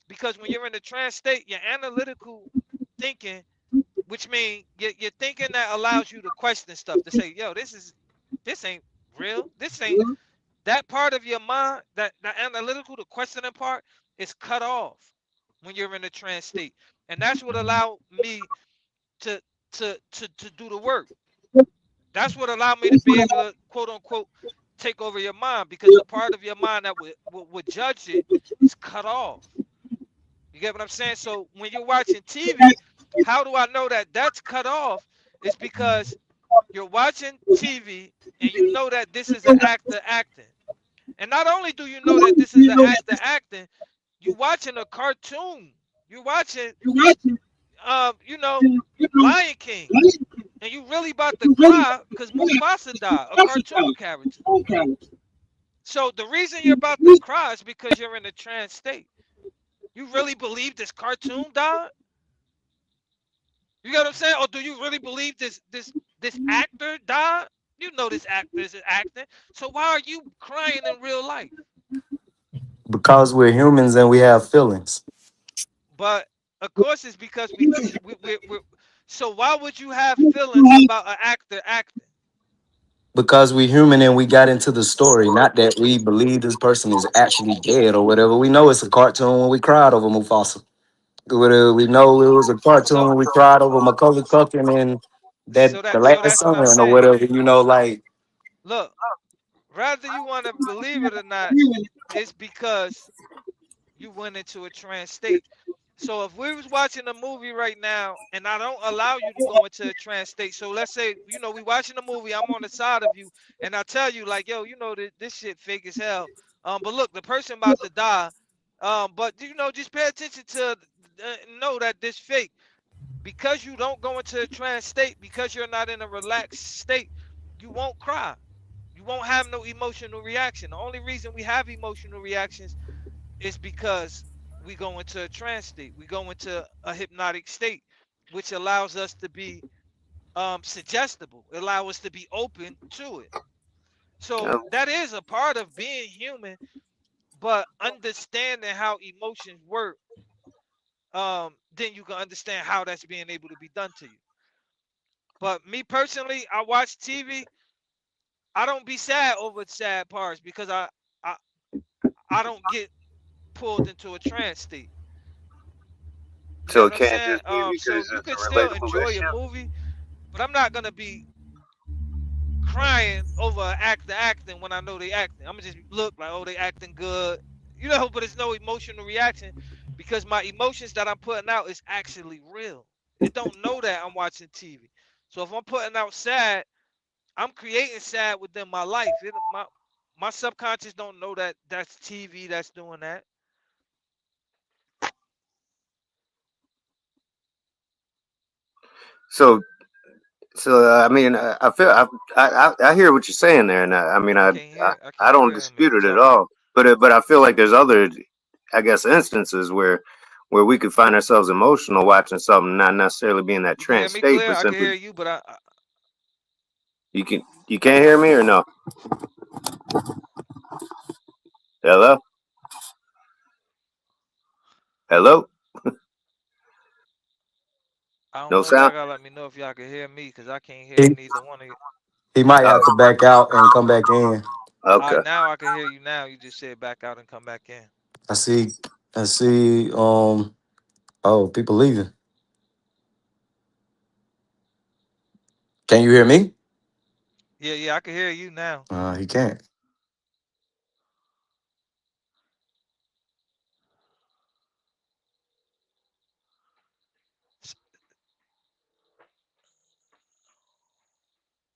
Because when you're in a trance state, your analytical thinking, which means you're thinking that allows you to question stuff, to say, yo, this ain't real. This ain't that part of your mind, that the analytical, the questioning part, is cut off when you're in a trance state, and that's what allowed me to to do the work. That's what allowed me to be able to quote unquote take over your mind, because the part of your mind that would judge it is cut off. You get what I'm saying? So when you're watching TV, how do I know that that's cut off? It's because you're watching TV and you know that this is an actor acting. And not only do you know that this is an actor acting, you watching a cartoon. You're watching, you know, Lion King, and you really about to cry because Mufasa died, a cartoon character. So the reason you're about to cry is because you're in a trance state. You really believe this cartoon died? You get what I'm saying? Or do you really believe this actor died? You know this actor is acting. So why are you crying in real life? Because we're humans and we have feelings. But of course, it's because we so why would you have feelings about an actor acting? Because we're human and we got into the story. Not that we believe this person is actually dead or whatever. We know it's a cartoon when we cried over Mufasa. We know it was a cartoon So when we cried over Macaulay Culkin and that the so last that's what I'm son or saying. whatever. Like Look, whether you want to believe it or not, it's because you went into a trance state. So if we was watching a movie right now and I don't allow you to go into a trance state, so let's say, we watching a movie, I'm on the side of you, and I tell you like, yo, this shit fake as hell. But look, the person about to die. But just pay attention to know that this fake. Because you don't go into a trance state, because you're not in a relaxed state, you won't cry. You won't have no emotional reaction. The only reason we have emotional reactions is because we go into a trance state. We go into a hypnotic state, which allows us to be suggestible. It allows us to be open to it. So Yeah. that is a part of being human, but understanding how emotions work, then you can understand how that's being able to be done to you. But me personally, I watch TV. I don't be sad over sad parts because I I don't get pulled into a trance state. You get So what it I'm can't saying? just be So because you it's could a still relatable enjoy a issue. movie, but I'm not gonna be crying over actor acting when I know they acting. I'm gonna just look like, oh, they acting good, but it's no emotional reaction because my emotions that I'm putting out is actually real. It don't know that I'm watching TV. So if I'm putting out sad, I'm creating sad within my life. My subconscious don't know that that's TV that's doing that. So I mean, I feel I hear what you're saying there, and I mean, I I can't don't hear him if dispute you it at talking. all. But I feel like there's other, I guess, instances where we could find ourselves emotional watching something, not necessarily be in that You can hear trance me state, clear. but I can simply hear you, but you can't hear me or no? Hello, hello, I don't no know. Y'all sound. gotta let me know if y'all can hear me because I can't hear He neither one of you. he might have to Oh, back out and come back in. okay. Now I can hear you now. You just said back out and come back in. I see. I see. Oh, people leaving. Can you hear me? Yeah, I can hear you now. He can't.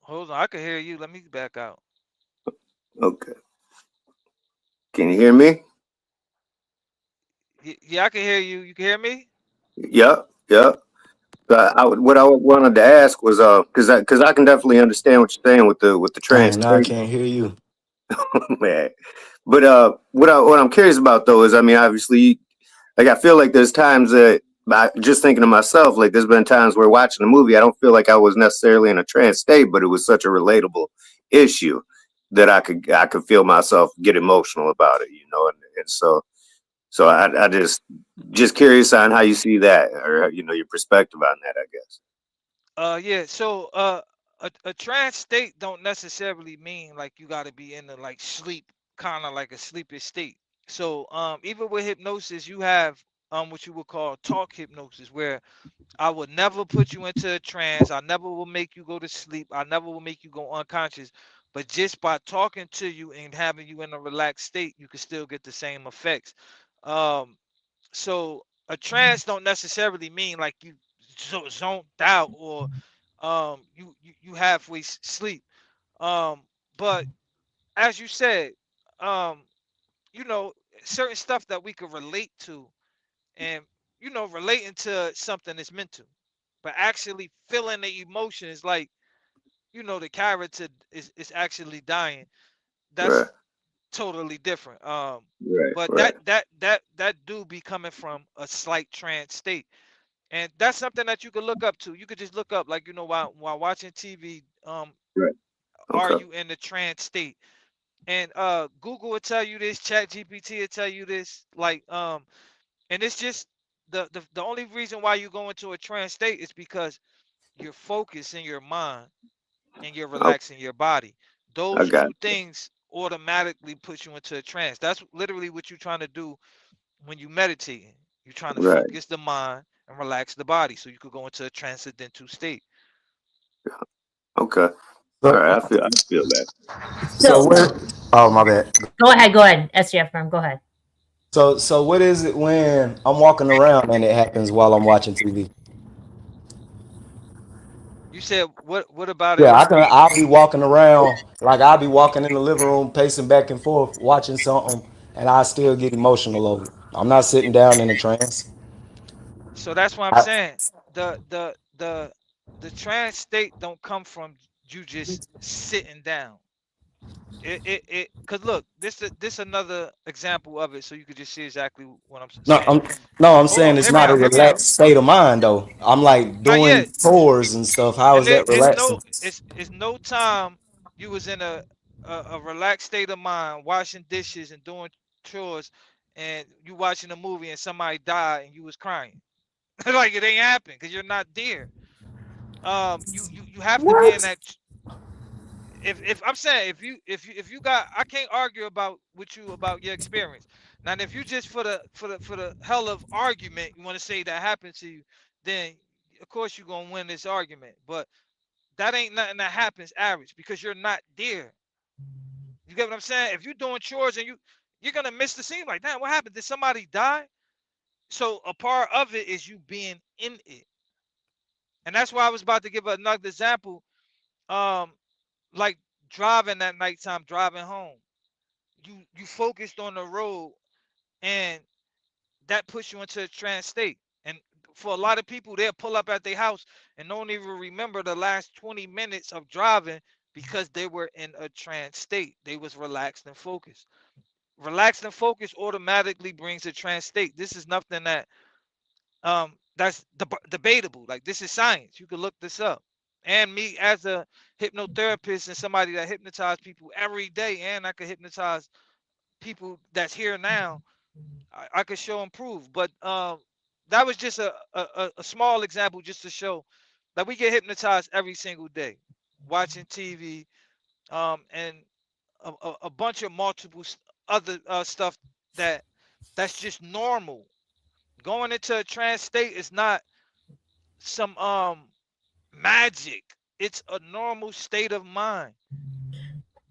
Hold on, I can hear you. Let me back out. Okay. Can you hear me? Yeah, I can hear you. You can hear me? Yep. Yep. What I wanted to ask was because I can definitely understand what you're saying with the trans Dang, now I state, can't hear you. man. But what I'm curious about though is, I mean, obviously, like I feel like there's times that just thinking to myself, like there's been times where watching a movie, I don't feel like I was necessarily in a trance state, but it was such a relatable issue that I could feel myself get emotional about it, and so I just curious on how you see that, or your perspective on that, I guess. Yeah. So a trance state don't necessarily mean like you got to be in the like sleep, kind of like a sleepy state. So even with hypnosis, you have what you would call talk hypnosis, where I would never put you into a trance. I never will make you go to sleep. I never will make you go unconscious. But just by talking to you and having you in a relaxed state, you can still get the same effects. Um, so a trance don't necessarily mean like you zoned out or you halfway sleep. Um, but as you said, um, you know, certain stuff that we could relate to and relating to something is mental, but actually feeling the emotion is like the character is actually dying. Right, That's totally different. right, But right, that do be coming from a slight trance state, and that's something that you could look up to. You could just look up, like, while watching TV, right. are Okay, you in the trance state? And Google will tell you this, Chat GPT will tell you this, like, and it's just the only reason why you go into a trance state is because you're focusing your mind and you're okay, relaxing your body. I Those got two things automatically put you into a trance. That's literally what you're trying to do when you meditating. You're trying to it. Right. focus the mind and relax the body so you could go into a transcendental state. Okay. All So, right. I feel that. so So where? Oh, my bad. go ahead, SGF firm, go ahead. So what is it when I'm walking around and it happens while I'm watching TV? You said what about it? Yeah, I'll be walking around like I'll be walking in the living room, pacing back and forth, watching something, and I still get emotional over it. I'm not sitting down in a trance. So that's what I'm I, saying. The trance state don't come from you just sitting down. Cause look, this another example of it, so you could just see exactly what I'm No, saying. I'm Hold saying on, it's hear me not a out, hear me out. relaxed state of mind though. I'm like Not doing yet. chores and stuff. How And is that relaxing? it's no time you was in a relaxed state of mind, washing dishes and doing chores, and you watching a movie and somebody died and you was crying. Like it ain't happened because you're not there. You have to be in What? that. If I'm saying if you got, I can't argue about with you about your experience. Now if you just for the hell of argument you want to say that happened to you, then of course you're gonna win this argument. But that ain't nothing that happens average because you're not there. You get what I'm saying? If you're doing chores and you're gonna miss the scene, like damn, what happened? Did somebody die? So a part of it is you being in it. And that's why I was about to give another example. Um, like driving at nighttime, driving home. You focused on the road, and that puts you into a trance state. And for a lot of people, they'll pull up at their house and don't even remember the last 20 minutes of driving because they were in a trance state. They was relaxed and focused. Relaxed and focused automatically brings a trance state. This is nothing that's debatable. Like this is science. You can look this up. And me as a hypnotherapist and somebody that hypnotize people every day, and I could hypnotize people that's here now, I could show and prove. But that was just a small example just to show that we get hypnotized every single day, watching TV, and a bunch of multiple other stuff that that's just normal. Going into a trance state is not some magic. It's a normal state of mind.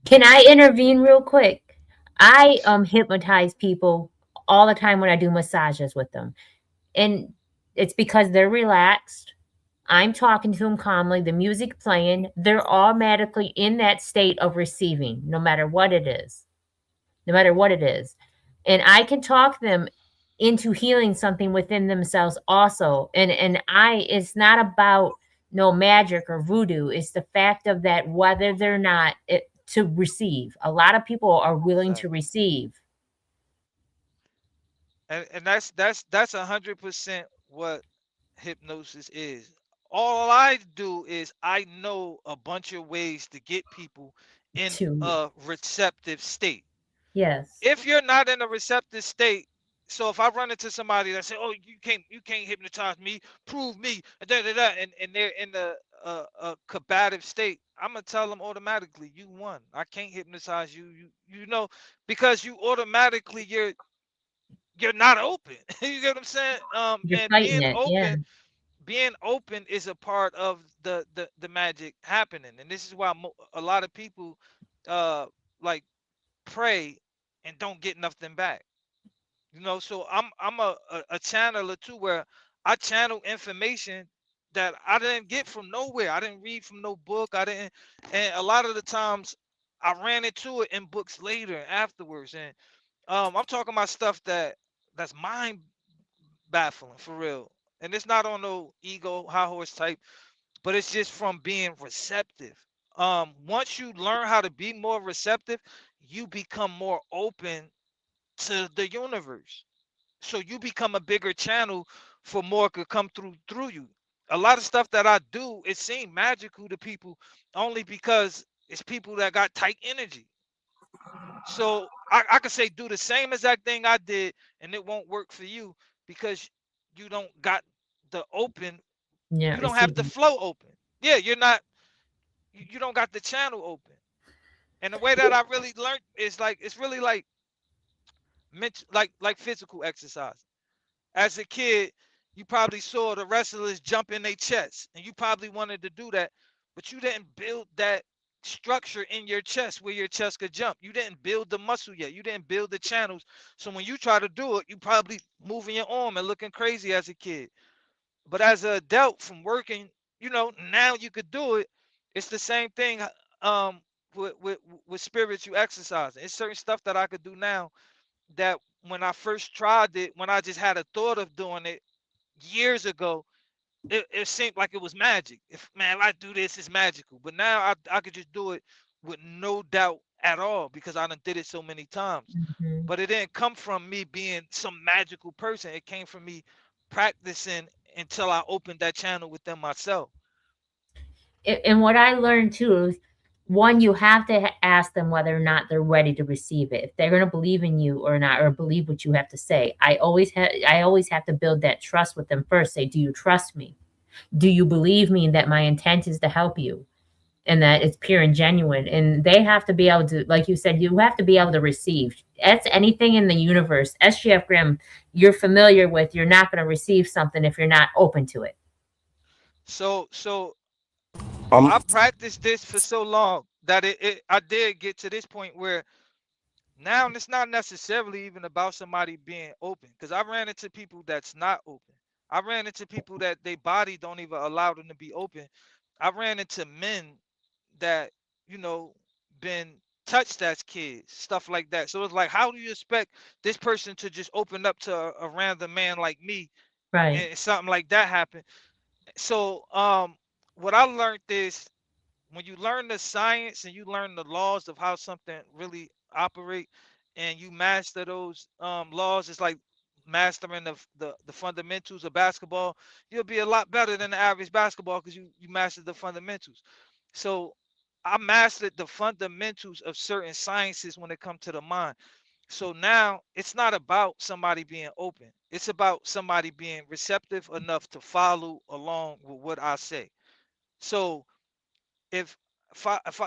Can I intervene real quick? I hypnotize people all the time when I do massages with them. And it's because they're relaxed. I'm talking to them calmly, the music playing, they're automatically in that state of receiving, no matter what it is. No matter what it is. And I can talk them into healing something within themselves also. And I it's not about no magic or voodoo. It's the fact of that whether they're not to receive. A lot of people are willing to Exactly. receive. And that's 100% what hypnosis is. All I do is I know a bunch of ways to get people in To a receptive state. yes. If you're not in a receptive state, so if I run into somebody that say, "Oh, you can't hypnotize me, prove me," and they're in a combative state, I'm gonna tell them automatically, "You won. I can't hypnotize you. You know because you automatically you're not open." You get what I'm saying? You're And fighting it. Yeah. being open is a part of the magic happening, and this is why a lot of people uh like pray and don't get nothing back. So I'm a channeler too, where I channel information that I didn't get from nowhere. I didn't read from no book. I didn't, and a lot of the times I ran into it in books later afterwards. And I'm talking about stuff that's mind baffling for real. And it's not on no ego, high horse type, but it's just from being receptive. Once you learn how to be more receptive, you become more open to the universe. So you become a bigger channel for more could come through you. A lot of stuff that I do, it seems magical to people only because it's people that got tight energy. So I could say do the same exact thing I did and it won't work for you because you don't got the open, Yeah. you don't have the Receiving. flow open. Yeah, you're not, you don't got the channel open. And the way that I really learned is like it's really like like physical exercise. As a kid, you probably saw the wrestlers jump in their chest, and you probably wanted to do that, but you didn't build that structure in your chest where your chest could jump. You didn't build the muscle yet. You didn't build the channels. So when you try to do it, you probably moving your arm and looking crazy as a kid. But as an adult, from working, now you could do it. It's the same thing. Um, with spirits you exercise. It's certain stuff that I could do now that when I first tried it, when I just had a thought of doing it years ago, it seemed like it was magic. If I do this, it's magical. But now I could just do it with no doubt at all because I done did it so many times. Mhm. But it didn't come from me being some magical person. It came from me practicing until I opened that channel within myself. And what I learned too is, one, you have to ask them whether or not they're ready to receive it. If they're going to believe in you or not, or believe what you have to say. I always have to build that trust with them first. Say, do you trust me? Do you believe me that my intent is to help you and that it's pure and genuine? And they have to be able to, like you said, you have to be able to receive. That's anything in the universe. SGF Graham, you're familiar with, you're not going to receive something if you're not open to it. So Um, I practiced this for so long that I did get to this point where now it's not necessarily even about somebody being open. Because I ran into people that's not open. I ran into people that their body don't even allow them to be open. I ran into men that, you know, been touched as kids, stuff like that. So it's like, how do you expect this person to just open up to a random man like me Right. and something like that happen? So what I learned is when you learn the science and you learn the laws of how something really operate and you master those laws, it's like mastering the fundamentals of basketball. You'll be a lot better than the average basketball because you mastered the fundamentals. So I mastered the fundamentals of certain sciences when it comes to the mind. So now it's not about somebody being open, it's about somebody being receptive enough to follow along with what I say. So if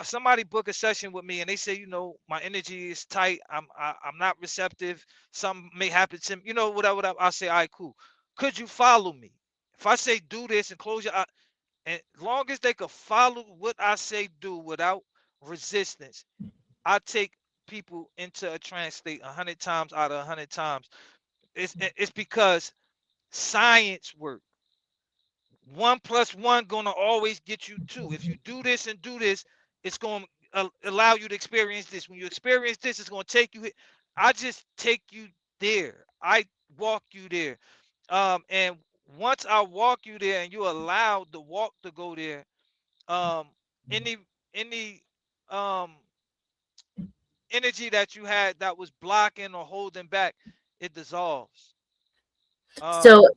somebody book a session with me and they say, you know, my energy is tight, I'm not receptive, something may happen to me, you know, whatever, I say, all right, cool. Could you follow me? If I say do this and close your eye, and as long as they could follow what I say do without resistance, I take people into a trance state 100 times out of 100 times. It's because science works. One plus one gonna always get you two. If you do this and do this, it's gonna allow you to experience this. When you experience this, it's gonna take you. I just take you there. I walk you there. And once I walk you there, and you allow the walk to go there, um, any any um energy that you had that was blocking or holding back, it dissolves. So Um,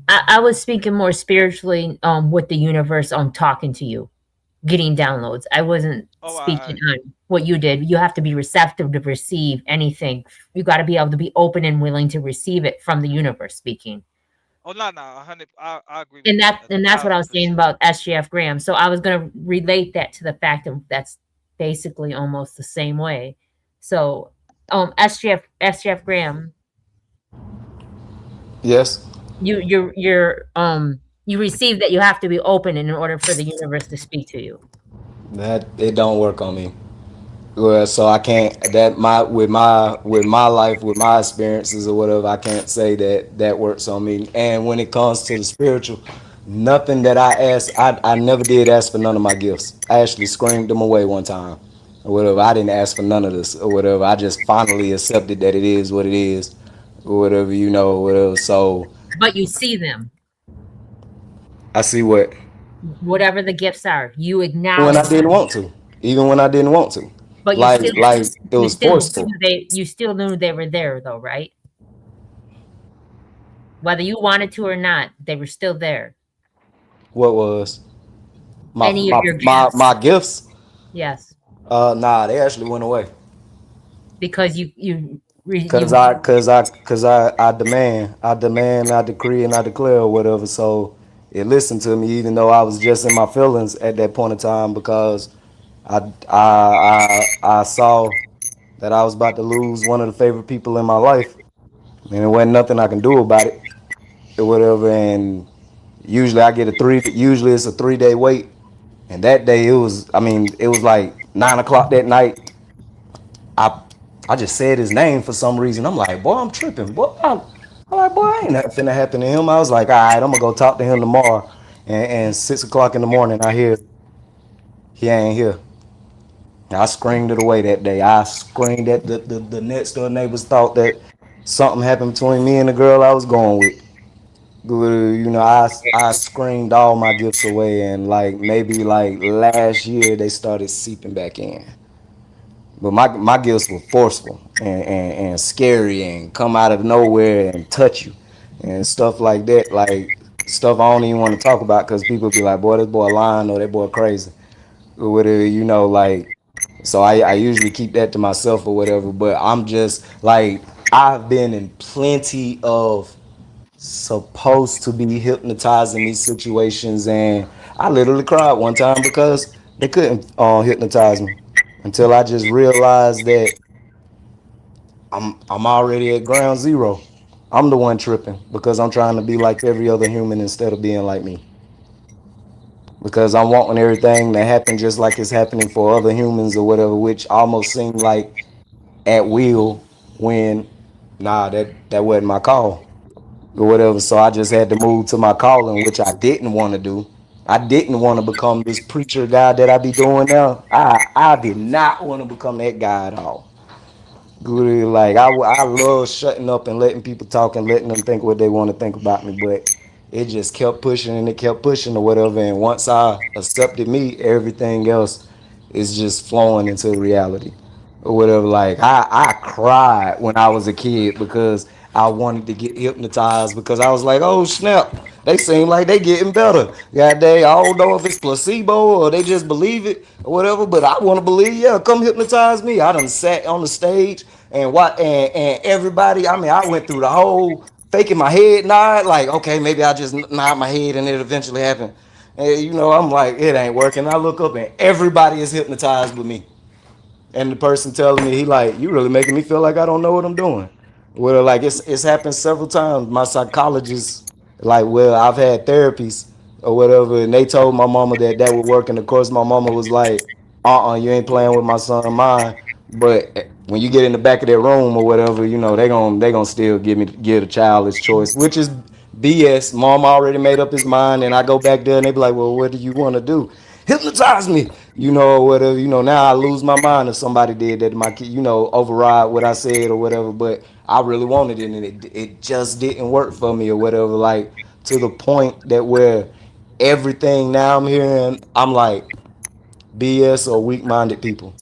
I was speaking more spiritually with the universe on talking to you, getting downloads. I wasn't oh, speaking I on what you did. You have to be receptive to receive anything. You got to be able to be open and willing to receive it from the universe speaking. oh, not now, 100. I agree with And that, that a and that's what I thousand was saying percent. about SGF Graham. So I was going to relate that to the fact that that's basically almost the same way. So SGF Graham, yes, you receive that you have to be open in order for the universe to speak to you. that it don't work on me. Well, so I can't that my with my life with my experiences or whatever. I can't say that that works on me. And when it comes to the spiritual, nothing that I asked, I never did ask for none of my gifts. I actually screamed them away one time or whatever. I didn't ask for none of this or whatever. I just finally accepted that it is what it is or whatever, you know, whatever. So But you see them, I see what whatever the gifts are. You when I acknowledge didn't them, want to, even when I didn't want to, but like it was forceful. you still knew they were there though, right? Whether you wanted to or not, they were still there. What was Any of your my gifts. gifts? Yes. Nah, they actually went away. Because Cause you I demand, I decree, and I declare or whatever. So it listened to me, even though I was just in my feelings at that point in time, because I saw that I was about to lose one of the favorite people in my life, and there wasn't nothing I can do about it or whatever. And usually I get a three. Usually it's a 3 day wait, and that day it was. I mean, it was like 9 o'clock that night. I I just said his name for some reason. I'm like, boy, I'm tripping. Boy, I'm like, boy, ain't nothing finna happen to him. I was like, all right, I'm gonna go talk to him tomorrow. And 6 o'clock in the morning, I hear he ain't here. I screamed it away that day. I screamed that the next door neighbors thought that something happened between me and the girl I was going with. You know, I screamed all my gifts away, and like maybe like last year they started seeping back in. But my gifts were forceful and scary and come out of nowhere and touch you and stuff like that. Like stuff I don't even want to talk about because people be like, boy, this boy lying or that boy crazy or whatever, like. So I usually keep that to myself or whatever. But I'm just like, I've been in plenty of supposed to be hypnotizing me situations, and I literally cried one time because they couldn't hypnotize me until I just realized that I'm already at ground zero. I'm the one tripping because I'm trying to be like every other human instead of being like me. Because I'm wanting everything to happen just like it's happening for other humans or whatever, which almost seemed like at will when that wasn't my call or whatever. So I just had to move to my calling, which I didn't want to do. I didn't want to become this preacher guy that I be doing now. I did not want to become that guy at all. Good, like I love shutting up and letting people talk and letting them think what they want to think about me, but it just kept pushing and it kept pushing or whatever. And once I accepted me, everything else is just flowing into reality or whatever. Like I cried when I was a kid because I wanted to get hypnotized because I was like, oh snap, they seem like they getting better. Yeah, they I don't know if it's placebo or they just believe it or whatever, but I want to believe. Yeah, come hypnotize me. I done sat on the stage and what and everybody. I mean, I went through the whole faking my head nod. Like, okay, maybe I just nod my head and it eventually happened. And I'm like, it ain't working. I look up and everybody is hypnotized with me. And the person telling me, he like, you really making me feel like I don't know what I'm doing. Well, like it's happened several times. My psychologist, like, well, I've had therapies or whatever, and they told my mama that would work. And of course, my mama was like, you ain't playing with my son mine. But when you get in the back of that room or whatever, they gonna still give the child his choice, which is BS. Mom already made up his mind, and I go back there and they be like, well, what do you want to do? Hypnotize me, or whatever. Now I lose my mind if somebody did that to my kid, override what I said or whatever. But I really wanted it, and it just didn't work for me or whatever. Like to the point that where everything now I'm hearing, I'm like BS or weak-minded people.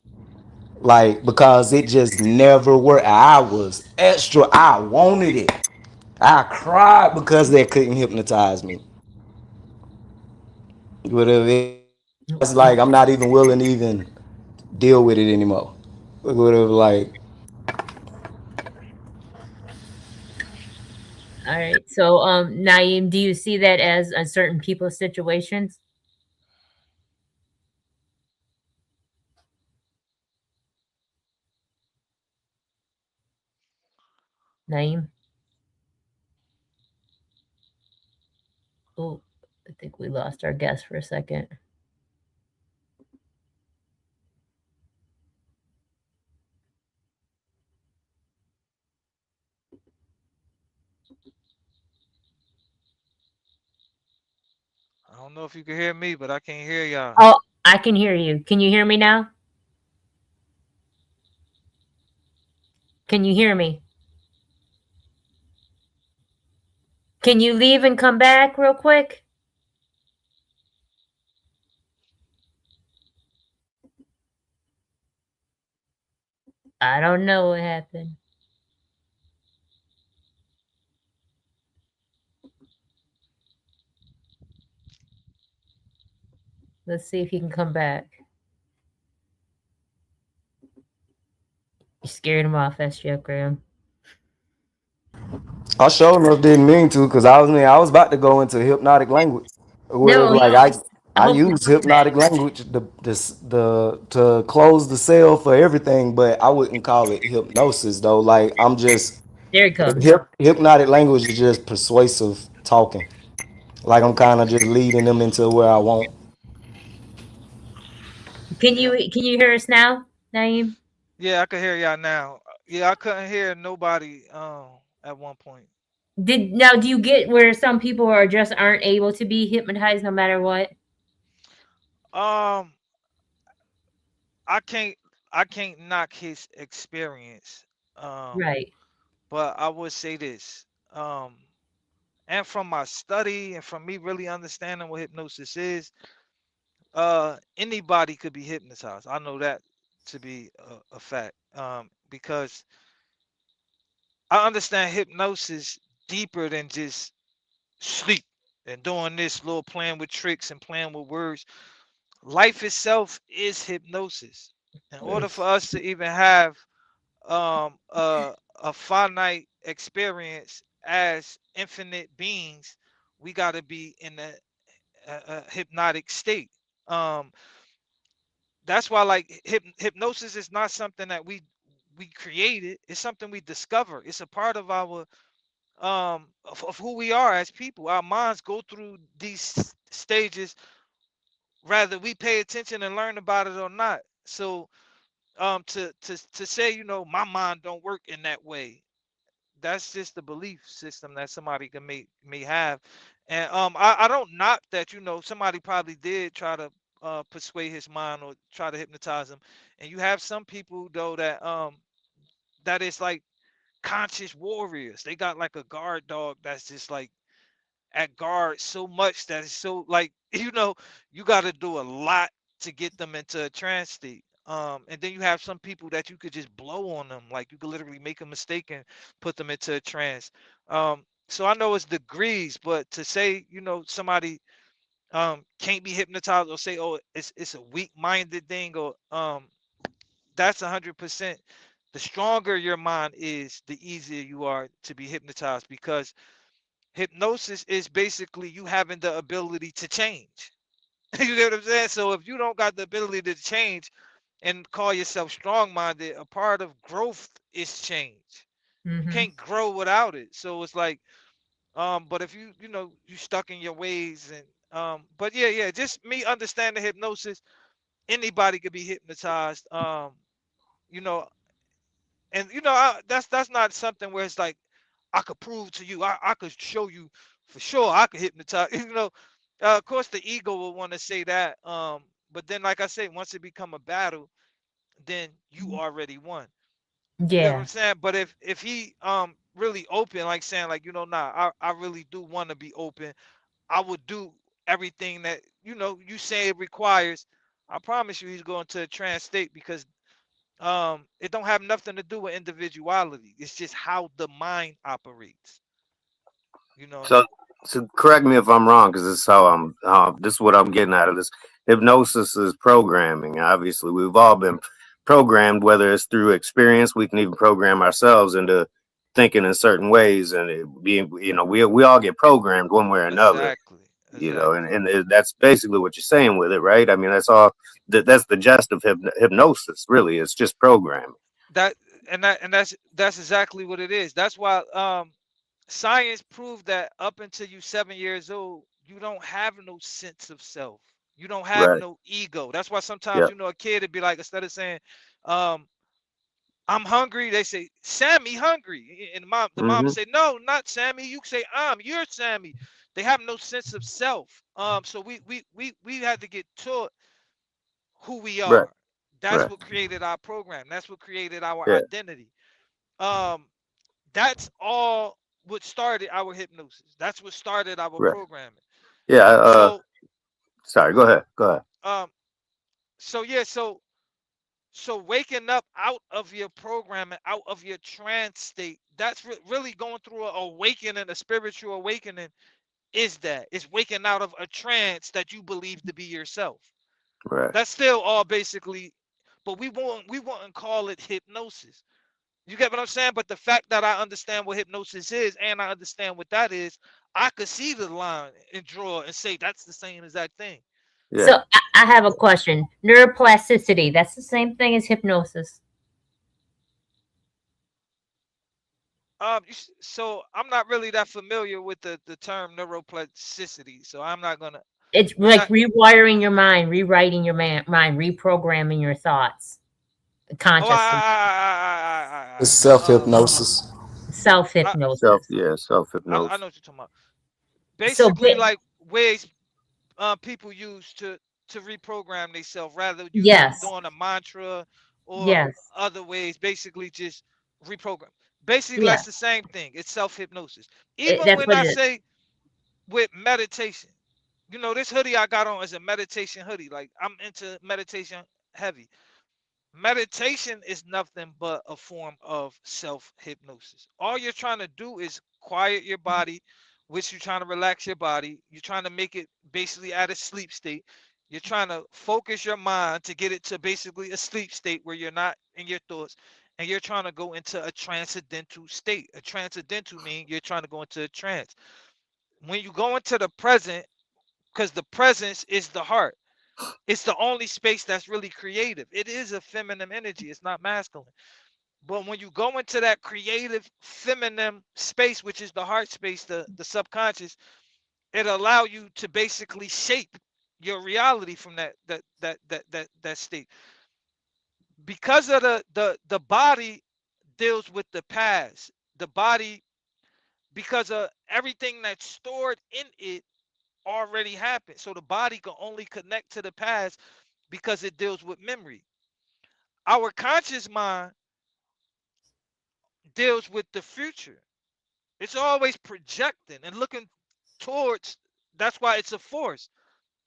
Like because it just never worked. I was extra. I wanted it. I cried because they couldn't hypnotize me. Whatever. It's like I'm not even willing to even deal with it anymore. Whatever. Like All right. So, Naeem, do you see that as a certain people's situations? Naeem? Oh, I think we lost our guest for a second. I don't know if you can hear me, but I can't hear y'all. Oh, I can hear you. Can you hear me now? Can you hear me? Can you leave and come back real quick? I don't know what happened. Let's see if you can come back. You scared him off, SGF Graham. I sure enough didn't mean to, because I was about to go into hypnotic language. Whatever, No, like I I hope you use come back. hypnotic language to close the cell for everything, but I wouldn't call it hypnosis though. Like I'm just There he comes. hypnotic language is just persuasive talking. Like I'm kind of just leading them into where I want. Can you hear us now, Naeem? Yeah, I can hear y'all now. Yeah, I couldn't hear nobody at one point. Do you get where some people are just aren't able to be hypnotized no matter what? Um, I can't I can't knock his experience. Um, Right. but I would say this. Um, and from my study and from me really understanding what hypnosis is, anybody could be hypnotized. I know that to be a fact. Because I understand hypnosis deeper than just sleep and doing this little playing with tricks and playing with words. Life itself is hypnosis. In order for us to even have a finite experience as infinite beings, we got to be in a hypnotic state. Um, that's why like hypnosis is not something that we created. It's something we discover. It's a part of our of who we are as people. Our minds go through these stages, rather we pay attention and learn about it or not. So to say, my mind don't work in that way, that's just the belief system that somebody can may have. And I don't knock that, somebody probably did try to persuade his mind or try to hypnotize him. And you have some people though that is like conscious warriors. They got like a guard dog that's just like at guard so much that it's so like you got to do a lot to get them into a trance state. And then you have some people that you could just blow on them, like you could literally make a mistake and put them into a trance. So I know it's degrees, but to say somebody can't be hypnotized or say, oh, it's a weak minded thing, or that's 100%. The stronger your mind is, the easier you are to be hypnotized, because hypnosis is basically you having the ability to change. You know what I'm saying? So if you don't got the ability to change and call yourself strong-minded, a part of growth is change. You Mm-hmm. can't grow without it. So it's like, but if you stuck in your ways, and but yeah, just me understanding hypnosis, anybody could be hypnotized. You know, and that's not something where it's like I could prove to you, I could show you for sure I could hypnotize. Of course the ego will want to say that, but then like I say, once it become a battle, then you already won. You get what I'm Yeah. saying? But if he really open, like saying like, nah, I really do want to be open, I would do everything that you say it requires. I promise you he's going to a trance state, because it don't have nothing to do with individuality. It's just how the mind operates, you know. So, so correct me if I'm wrong, because this is how this is what I'm getting out of this. Hypnosis is programming. Obviously, we've all been programmed, whether it's through experience. We can even program ourselves into thinking in certain ways, and it being, we all get programmed one way or another. Exactly. Exactly. That's basically what you're saying with it, right? I mean, that's all. That's the gist of hypnosis. Really, it's just programming. That that's exactly what it is. That's why science proved that up until you 7 years old, you don't have no sense of self. You don't have Right. no ego. That's why sometimes Yep. a kid would be like, instead of saying, um, I'm hungry, they say, Sammy hungry. And the mom Hmm. say, no, not Sammy. You say, you're Sammy. They have no sense of self. So we had to get taught who we Right. are. That's Right. what created our program. That's what created our Yeah. identity. Um, that's all what started our hypnosis. That's what started our Right. programming. Yeah. So Sorry. Go ahead. Go ahead. um, so yeah, so waking up out of your programming, out of your trance state, that's really going through a awakening, a spiritual awakening. Is that it's waking out of a trance that you believe to be yourself. Right. That's still all basically, but we won't call it hypnosis. You get what I'm saying? But the fact that I understand what hypnosis is and I understand what that is, I could see the line and draw and say that's the same exact thing. So Yeah. I have a question. Neuroplasticity, that's the same thing as hypnosis. So I'm not really that familiar with the term neuroplasticity, so I'm not gonna. It's I'm like not. rewiring your mind, rewriting your mind, reprogramming your thoughts Oh, consciously. It's I, self I, I, hypnosis. Self I, hypnosis. Self I hypnosis. know what you're talking about. So, Basically, like ways people use to reprogram themselves, rather using yes, doing a mantra or yes, other ways. Basically, just reprogram. Basically, yeah. that's the same thing. It's self hypnosis. Even That's when what I it is. say with meditation, this hoodie I got on is a meditation hoodie. Like I'm into meditation heavy. Meditation is nothing but a form of self hypnosis. All you're trying to do is quiet your body, which you're trying to relax your body. You're trying to make it basically at a sleep state. You're trying to focus your mind to get it to basically a sleep state where you're not in your thoughts, and you're trying to go into a transcendental state. A transcendental means you're trying to go into a trance. When you go into the present, because the presence is the heart, it's the only space that's really creative. It is a feminine energy, it's not masculine. But when you go into that creative feminine space, which is the heart space, the subconscious, it allow you to basically shape your reality from that state. Because of the body deals with the past. The body, because of everything that's stored in it, already happened. So the body can only connect to the past because it deals with memory. Our conscious mind deals with the future. It's always projecting and looking towards. That's why it's a force.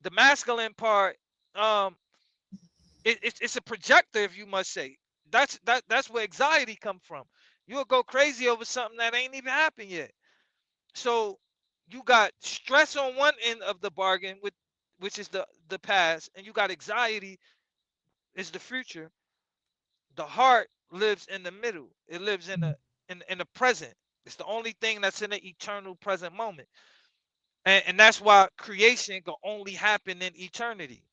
The masculine part, um, it's a projector, if you must say. That's where anxiety come from. You'll go crazy over something that ain't even happened yet. So you got stress on one end of the bargain, with which is the past, and you got anxiety is the future. The heart lives in the middle. It lives in the present. It's the only thing that's in the eternal present moment. And that's why creation can only happen in eternity.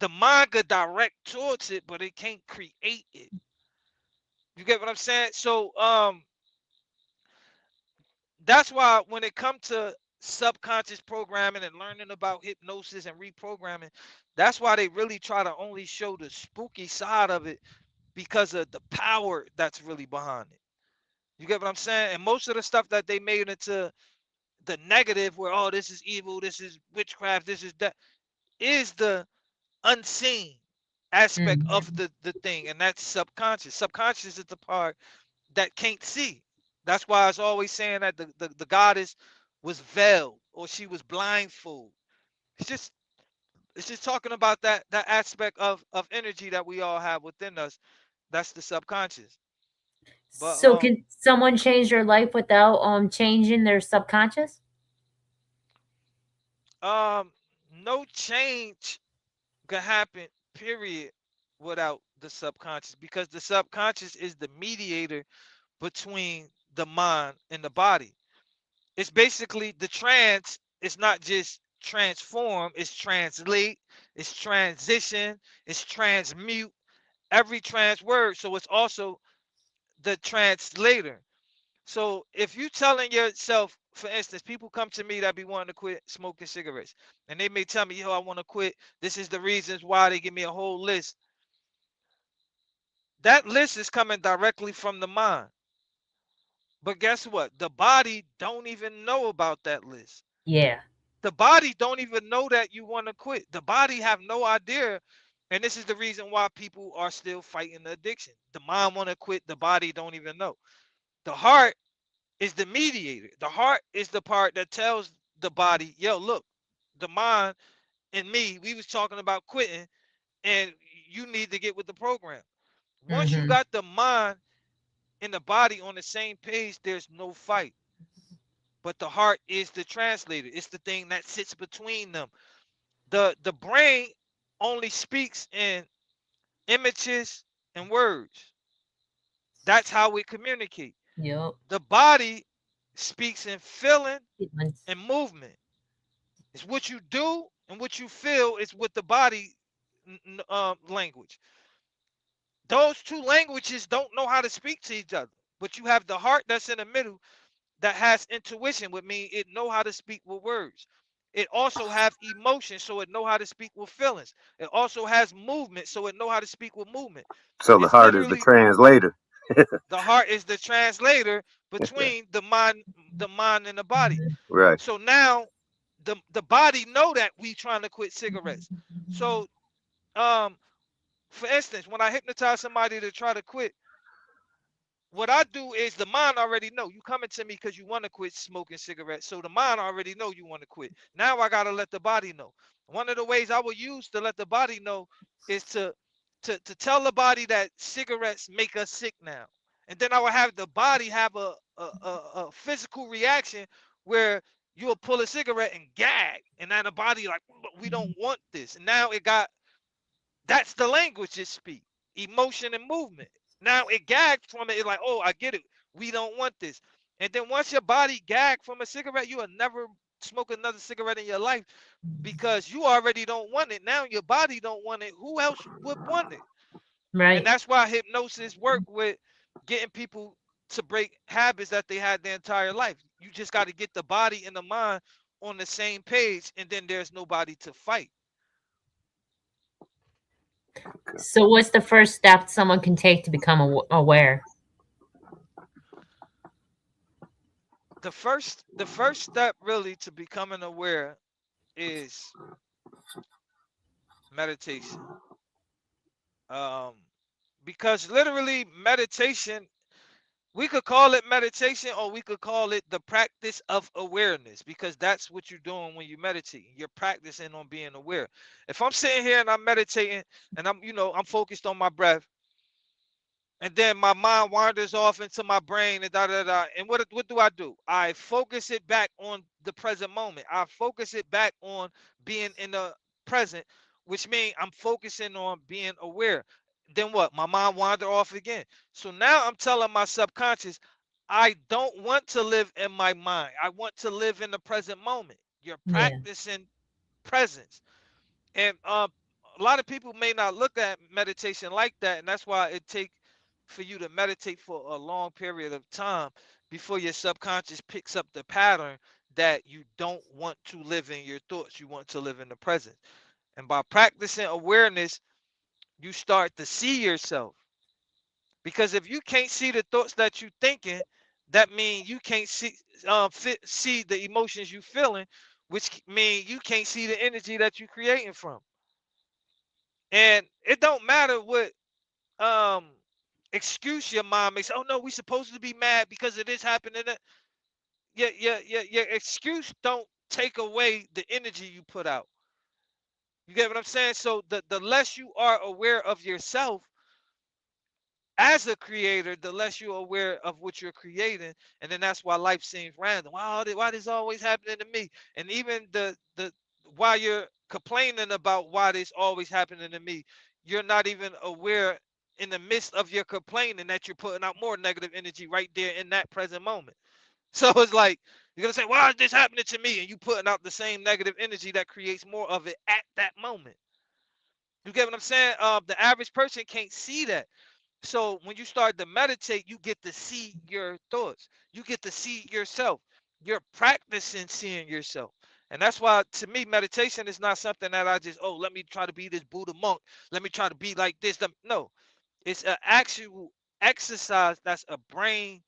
The mind could direct towards it, but it can't create it. You get what I'm saying? So that's why when it comes to subconscious programming and learning about hypnosis and reprogramming, that's why they really try to only show the spooky side of it, because of the power that's really behind it. You get what I'm saying? And most of the stuff that they made into the negative, where, oh, this is evil, this is witchcraft, this is that, is the unseen aspect of Mhm. the thing, and that's subconscious. Subconscious is the part that can't see. That's why I was always saying that the goddess was veiled, or she was blindfold. It's just it's just talking about that aspect of energy that we all have within us. That's the subconscious. But So can someone change their life without changing their subconscious? um no change can happen, period, without the subconscious, because the subconscious is the mediator between the mind and the body. It's basically the trans. It's not just transform, it's translate, it's transition, it's transmute, every trans word. So it's also the translator. So if you telling yourself, for instance, people come to me that be wanting to quit smoking cigarettes, and they may tell me, yo, I want to quit. This is the reasons why. They give me a whole list. That list is coming directly from the mind. But guess what? The body don't even know about that list. Yeah. The body don't even know that you want to quit. The body have no idea. And this is the reason why people are still fighting the addiction. The mind want to quit. The body don't even know. The heart is the mediator. The heart is the part that tells the body, yo, look, the mind and me, we was talking about quitting, and you need to get with the program. Once you Mhm. got the mind and the body on the same page, there's no fight. But the heart is the translator. It's the thing that sits between them. The brain only speaks in images and words. That's how we communicate. Yep. The body speaks in feeling Feelings. and movement. It's what you do and what you feel is with the body language. Those two languages don't know how to speak to each other. But you have the heart that's in the middle that has intuition, which means it know how to speak with words. It also have emotion, so it know how to speak with feelings. It also has movement, so it know how to speak with movement. So the It's heart is the literally translator. the heart is the translator Yeah, between the mind and the body. Mhm. right. So now the body know that we trying to quit cigarettes. So um for instance, when I hypnotize somebody to try to quit, what I do is the mind already know you coming to me because you want to quit smoking cigarettes. So the mind already know you want to quit. Now I gotta let the body know. One of the ways I will use to let the body know is to to tell the body that cigarettes make us sick now, and then I would have the body have a physical reaction where you'll pull a cigarette and gag, and then the body like, we don't want this, and now it got, that's the language it speak, emotion and movement. Now it gagged from it. It's like, oh, I get it. We don't want this. And then once your body gagged from a cigarette, you will never smoke another cigarette in your life because you already don't want it. Now your body don't want it. Who else would want it? And Right. that's why hypnosis work with getting people to break habits that they had their entire life. You just got to get the body and the mind on the same page, and then there's nobody to fight. So what's the first step someone can take to become aware? The first step really to becoming aware is meditation. Because literally meditation, we could call it meditation, or we could call it the practice of awareness, because that's what you're doing when you meditate. You're practicing on being aware. If I'm sitting here and I'm meditating and I'm focused on my breath, and then my mind wanders off into my brain and da da da. And what do? I focus it back on the present moment. I focus it back on being in the present, which means I'm focusing on being aware. Then what? My mind wander off again. So now I'm telling my subconscious, I don't want to live in my mind. I want to live in the present moment. You're Yeah. practicing presence. And a lot of people may not look at meditation like that, and that's why it takes for you to meditate for a long period of time before your subconscious picks up the pattern that you don't want to live in your thoughts. You want to live in the present. And by practicing awareness, you start to see yourself. Because if you can't see the thoughts that you're thinking, that means you can't see the emotions you feeling, which means you can't see the energy that you're creating from. And it don't matter what excuse your mom makes. Oh no, we supposed to be mad because of this happening. Your excuse don't take away the energy you put out. You get what I'm saying? So the less you are aware of yourself as a creator, the less you're aware of what you're creating, and then that's why life seems random. Why this always happening to me? And even the while you're complaining about why this always happening to me, you're not even aware in the midst of your complaining that you're putting out more negative energy right there in that present moment. So it's like you're gonna say, why is this happening to me? And you putting out the same negative energy that creates more of it at that moment. You get what I'm saying? The average person can't see that. So when you start to meditate, you get to see your thoughts. You get to see yourself. You're practicing seeing yourself. And that's why, to me, meditation is not something that I just, oh, let me try to be this Buddha monk. Let me try to be like this. No, it's an actual exercise that's a brain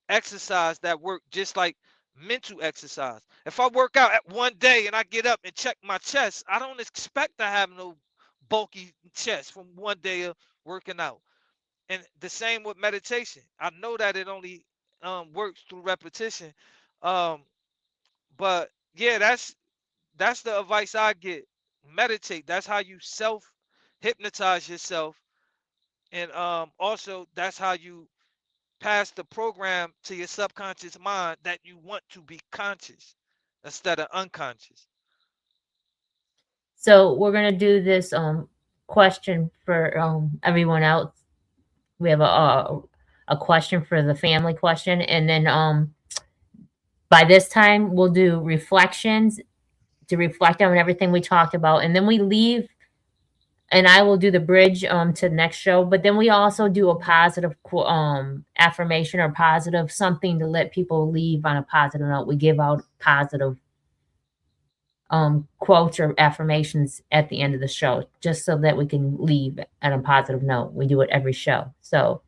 exercise that work just like mental exercise. If I work out at one day and I get up and check my chest, I don't expect to have no bulky chest from one day of working out. And the same with meditation. I know that it only works through repetition. Um, but yeah, that's the advice I get. Meditate. That's how you self hypnotize yourself. And also that's how you pass the program to your subconscious mind that you want to be conscious instead of unconscious. So we're gonna do this question for everyone else. We have a question for the family question, and then by this time we'll do reflections to reflect on everything we talked about, and then we leave. And I will do the bridge to the next show, but then we also do a positive affirmation or positive something to let people leave on a positive note. We give out positive quotes or affirmations at the end of the show, just so that we can leave on a positive note. We do it every show. So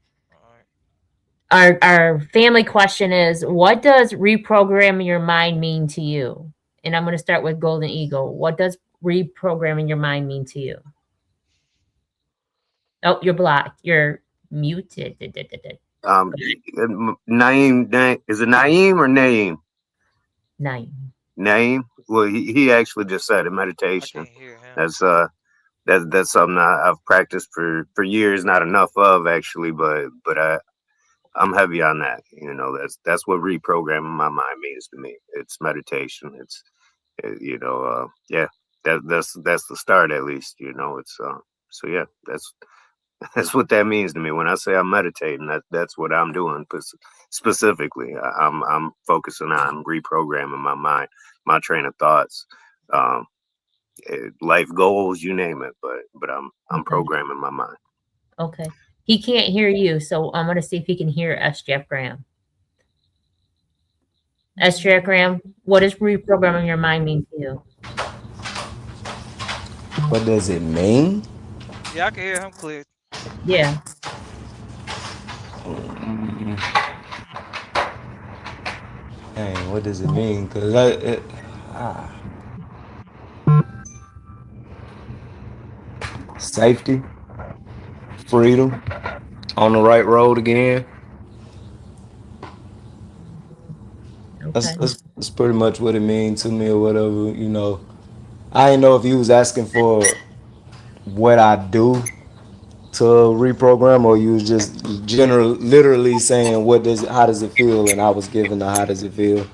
our family question is, what does reprogramming your mind mean to you? And I'm going to start with Golden Eagle. What does reprogramming your mind mean to you? Oh, you're blocked. You're muted. Naeem, is it Naeem or Naeem? Naeem. Naeem. Well, he actually just said a meditation. I can't hear him. That's that's something I've practiced for years, not enough of actually, but I'm heavy on that. You know, that's what reprogramming my mind means to me. It's meditation. It's yeah, that's the start at least. You know, it's so yeah, that's what that means to me. When I say I'm meditating, that's what I'm doing specifically. I'm focusing on reprogramming my mind, my train of thoughts, um, life goals, you name it. But I'm Okay. programming my mind. Okay. He can't hear you, so I'm going to see if he can hear S. Jeff Graham. S. Jeff Graham, what does reprogramming your mind mean to you? What does it mean? Yeah, I can hear him clear. Yeah. Dang, what does it mean? Because safety, freedom, on the right road again. Okay. That's pretty much what it means to me or whatever, you know. I didn't know if you was asking for what I do to reprogram or you was just literally saying how does it feel, and I was giving the how does it feel.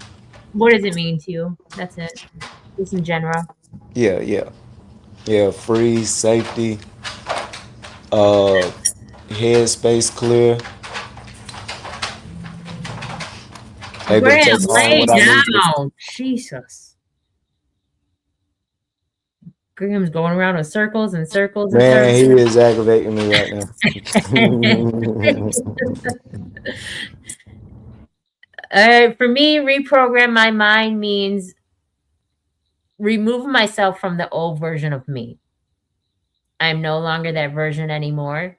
What does it mean to you? That's it. Just in general. Yeah, free, safety, uh headspace clear, able to Graham, take on lay what I need to. down. Jesus. Graham's going around in circles and circles and Man, circles. he is aggravating me right now. For me, reprogram my mind means remove myself from the old version of me. I'm no longer that version anymore.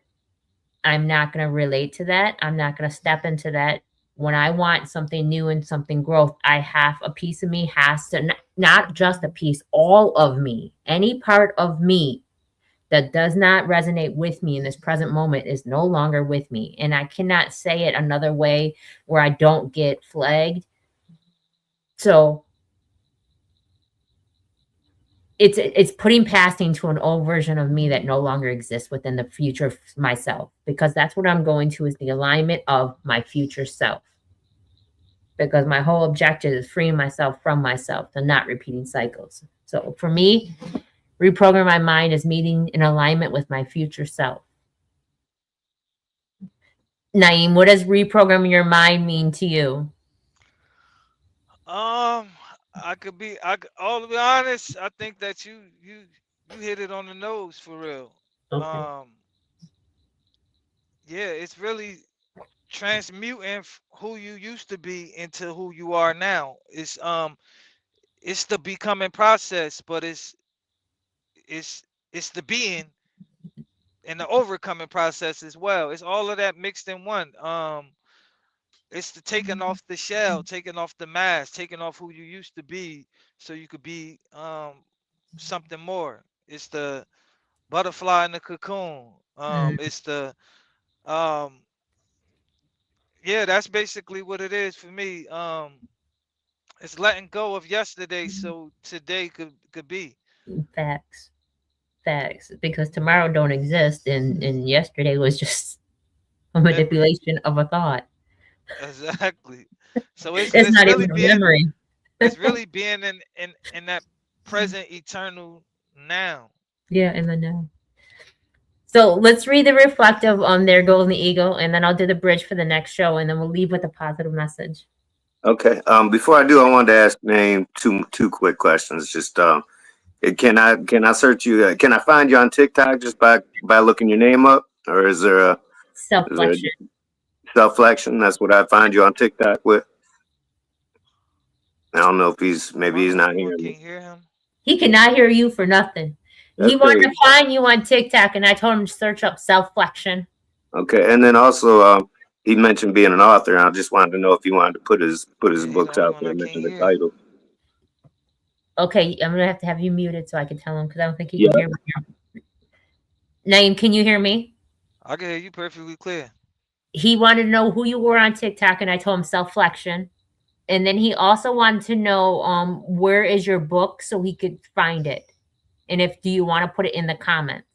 I'm not going to relate to that. I'm not going to step into that. When I want something new and something growth, I have a piece of me has to, not just a piece, all of me, any part of me that does not resonate with me in this present moment is no longer with me. And I cannot say it another way where I don't get flagged. So it's putting passing to an old version of me that no longer exists within the future of myself, because that's what I'm going to is the alignment of my future self. Because my whole objective is freeing myself from myself and not repeating cycles. So for me, reprogram my mind is meeting in alignment with my future self. Naeem, what does reprogramming your mind mean to you? All to be honest, I think that you hit it on the nose for real. Okay. Um, yeah, it's really transmuting who you used to be into who you are now. It's the becoming process, but it's it's the being and the overcoming process as well. It's all of that mixed in one. It's the taking off the shell, taking off the mask, taking off who you used to be, so you could be something more. It's the butterfly in the cocoon. It's the um yeah, that's basically what it is for me. It's letting go of yesterday so today could be. Facts. Facts. Because tomorrow don't exist and yesterday was just a Memory. manipulation of a thought. Exactly. So It's not even a memory. it's really being in that present eternal now. Yeah, in the know. So let's read the reflective on their golden eagle, and then I'll do the bridge for the next show, and then we'll leave with a positive message. Okay. Before I do, I wanted to ask Naeem two quick questions. Just can I search you? Can I find you on TikTok just by looking your name up, or is there a Selflextion. Selflextion? That's what I find you on TikTok with. I don't know if he's not Everyone hearing can me. hear him. He cannot hear you for nothing. That's He wanted crazy. to find you on TikTok, and I told him to search up Selflextion. Okay, and then also he mentioned being an author. And I just wanted to know if he wanted to put his Yeah, he the books only out one there, I can't mention the hear. title. Okay, I'm gonna have to have you muted so I can tell him because I don't think he Yeah. can hear me. Naeem, can you hear me? I can hear you perfectly clear. He wanted to know who you were on TikTok, and I told him Selflextion. And then he also wanted to know where is your book so he could find it. And if do you want to put it in the comments?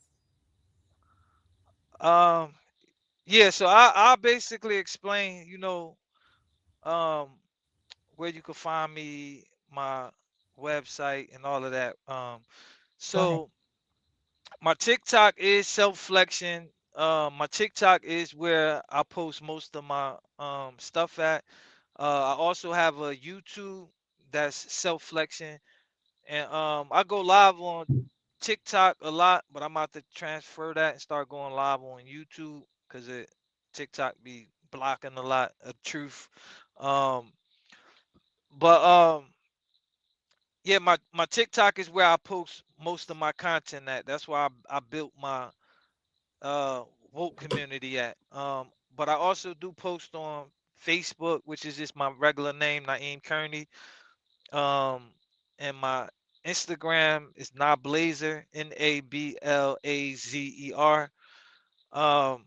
Um, yeah, so I'll basically explain, um, where you can find me, my website, and all of that. Go ahead. So my TikTok is Selflextion. My TikTok is where I post most of my stuff at. I also have a YouTube that's Selflexion, and I go live on TikTok a lot, but I'm about to transfer that and start going live on YouTube because it TikTok be blocking a lot of truth. Um, but yeah, my TikTok is where I post most of my content at. That's why I built my uh woke community at. But I also do post on Facebook, which is just my regular name, Naeem Kearney. Um, and my Instagram is Nablazer, Nablazer. Um,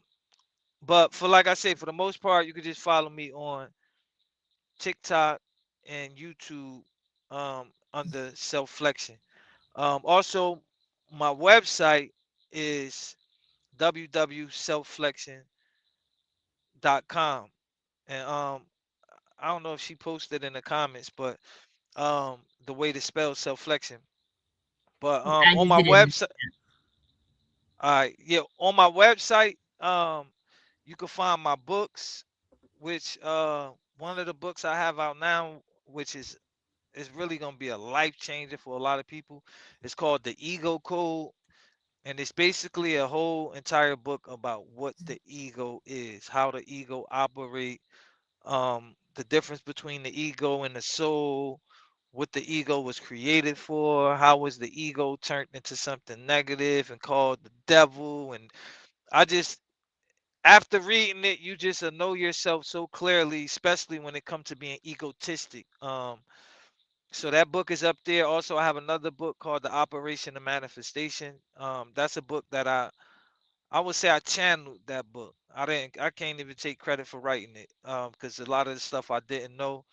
but for like I say, for the most part, you can just follow me on TikTok and YouTube under Selflexion. Also, my website is www.selflexion.com. And I don't know if she posted in the comments, but the way to spell self-flexion. But I on just my didn't. website, yeah, on my website, you can find my books, which one of the books I have out now, which is really gonna be a life changer for a lot of people. It's called The Ego Code, and it's basically a whole entire book about what the ego is, how the ego operate, the difference between the ego and the soul, what the ego was created for, how was the ego turned into something negative and called the devil. And I just, after reading it, you just know yourself so clearly, especially when it comes to being egotistic. So that book is up there. Also, I have another book called The Operation of Manifestation. That's a book that I would say I channeled that book. I can't even take credit for writing it, because a lot of the stuff I didn't know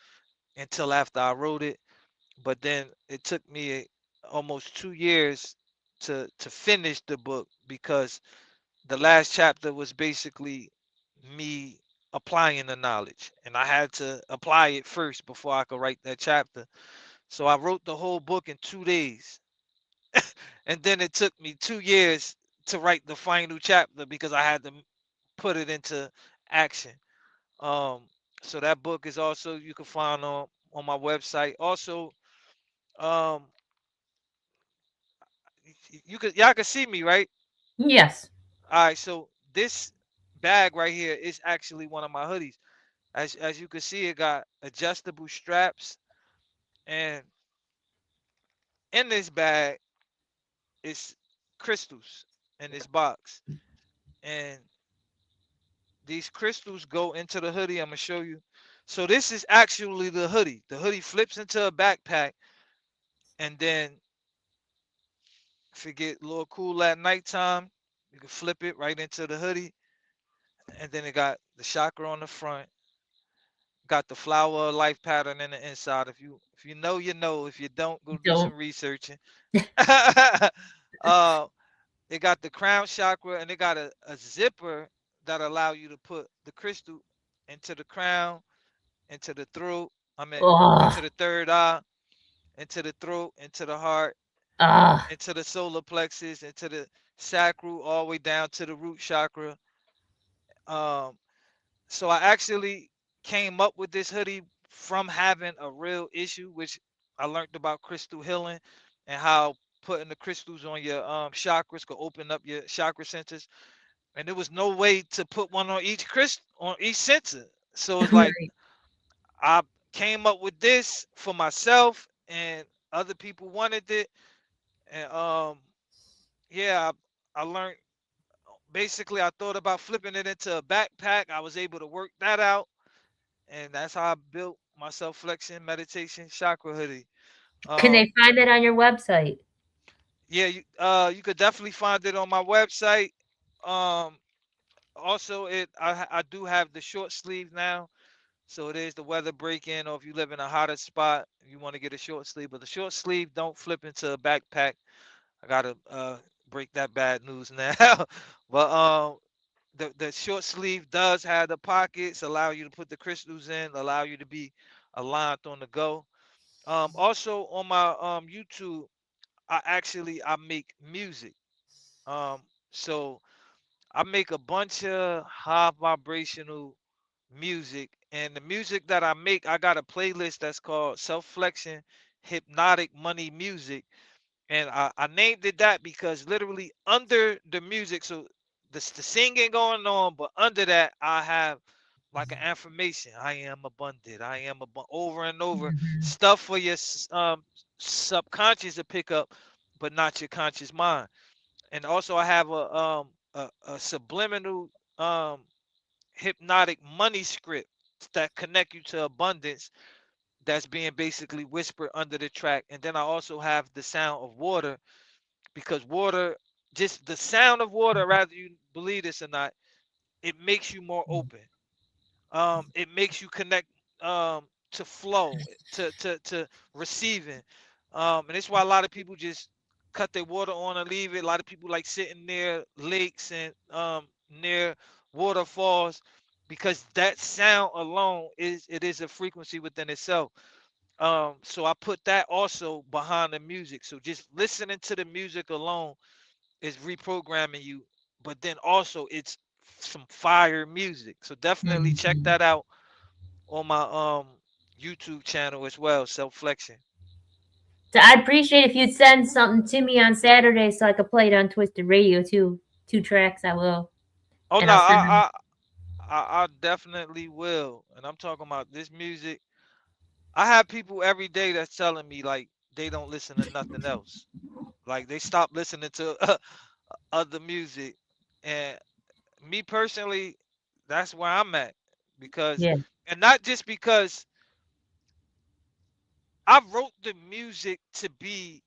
until after I wrote it. But then it took me almost 2 years to finish the book because the last chapter was basically me applying the knowledge, and I had to apply it first before I could write that chapter. So I wrote the whole book in 2 days, and then it took me 2 years to write the final chapter because I had to put it into action. Um, so that book is also you can find on my website. Also, um, you could y'all can see me, right? Yes. All right. So this bag right here is actually one of my hoodies. As you can see, it got adjustable straps, and in this bag is crystals in this box, and these crystals go into the hoodie. I'm gonna show you. So this is actually the hoodie. The hoodie flips into a backpack, and then if it get a little cool at nighttime, you can flip it right into the hoodie, and then it got the chakra on the front, got the flower of life pattern in the inside. If you know, you know. If you don't, go do Don't. some researching. uh, it got the crown chakra, and it got a zipper that allow you to put the crystal into the crown, into the throat. I mean, Oh. into the third eye, into the throat, into the heart, Ah. into the solar plexus, into the sacral, all the way down to the root chakra. Um, so I actually came up with this hoodie from having a real issue, which I learned about crystal healing and how putting the crystals on your chakras could open up your chakra centers. And there was no way to put one on each on each center. So it's like Right. I came up with this for myself, and other people wanted it. And yeah, I learned basically I thought about flipping it into a backpack. I was able to work that out, and that's how I built my self flexion meditation chakra hoodie. Can Um, they find that on your website? yeah, you could definitely find it on my website. Um, also, I do have the short sleeve now, so it is the weather breaking, or if you live in a hotter spot, you want to get a short sleeve. But the short sleeve don't flip into a backpack. I gotta break that bad news now. But the short sleeve does have the pockets, allow you to put the crystals in, allow you to be aligned on the go. Also on my YouTube, I make music. Um, so I make a bunch of high vibrational music, and the music that I make, I got a playlist that's called Selflextion Hypnotic Money Music, and I named it that because literally under the music, so the singing going on, but under that I have like an affirmation: I am abundant, I am over and over, Mhm. stuff for your subconscious to pick up, but not your conscious mind. And also I have a subliminal um hypnotic money script that connect you to abundance, that's being basically whispered under the track. And then I also have the sound of water, because water, just the sound of water, rather you believe this or not, it makes you more open. It makes you connect to flow, to receiving. And it's why a lot of people just cut their water on and leave it. A lot of people like sitting near lakes and near waterfalls, because that sound alone is a frequency within itself. So I put that also behind the music. So just listening to the music alone is reprogramming you, but then also it's some fire music. So definitely check Mhm. that out on my YouTube channel as well, Selflexion. So I'd appreciate if you'd send something to me on Saturday so I could play it on Twisted Radio too. 2 tracks, I will, Oh and no, I'll send them. I definitely will. And I'm talking about this music. I have people every day that's telling me like they don't listen to nothing else. Like they stop listening to other music. And me personally, that's where I'm at. Because, Yeah. and not just because I wrote the music to be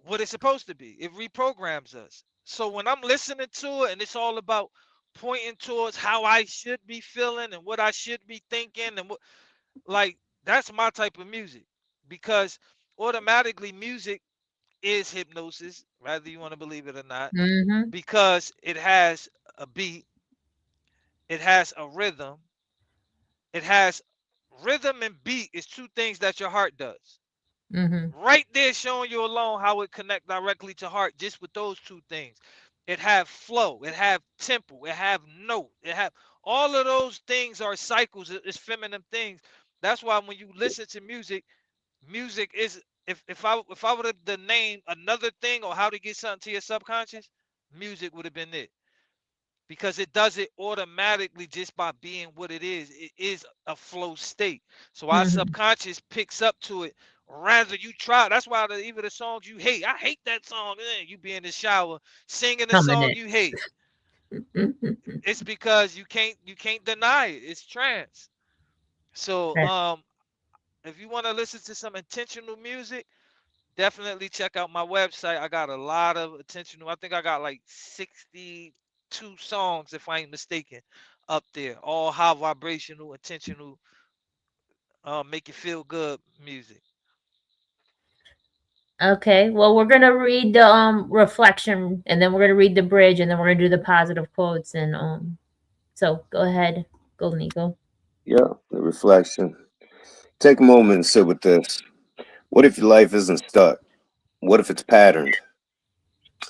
what it's supposed to be. It reprograms us. So when I'm listening to it and it's all about pointing towards how I should be feeling and what I should be thinking and what, like, that's my type of music, because automatically music is hypnosis, whether you want to believe it or not, Mhm. because it has a beat, it has a rhythm, it has rhythm and beat is two things that your heart does. Mhm. Right there showing you alone how it connect directly to heart, just with those two things. It have flow, it have tempo, it have note, it have all of those things are cycles, it's feminine things. That's why when you listen to music, music is, if I would have to name another thing or how to get something to your subconscious, music would have been it, because it does it automatically just by being what it is. It is a flow state. So our Mhm. subconscious picks up to it. Rather you try. That's why even the songs you hate, I hate that song. You be in the shower singing the Coming song in. you hate. It's because you can't deny it. It's trance. So Right. if you want to listen to some intentional music, definitely check out my website. I got a lot of intentional. I think I got like 62 songs, if I ain't mistaken, up there. All high vibrational, intentional, make you feel good music. Okay. Well, we're gonna read the reflection, and then we're gonna read the bridge, and then we're gonna do the positive quotes. And so go ahead, Golden Eagle. Yeah, the reflection. Take a moment and sit with this. What if your life isn't stuck? What if it's patterned?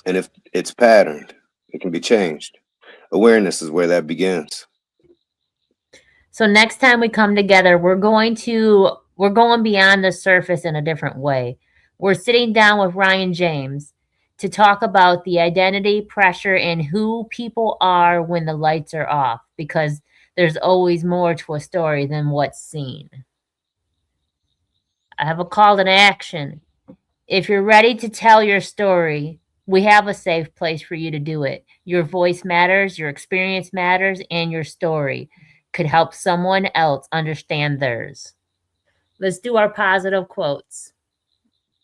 And if it's patterned, it can be changed. Awareness is where that begins. So next time we come together, we're going beyond the surface in a different way. We're sitting down with Ryan James to talk about the identity, pressure, and who people are when the lights are off, because there's always more to a story than what's seen. I have a call to action. If you're ready to tell your story, we have a safe place for you to do it. Your voice matters, your experience matters, and your story could help someone else understand theirs. Let's do our positive quotes.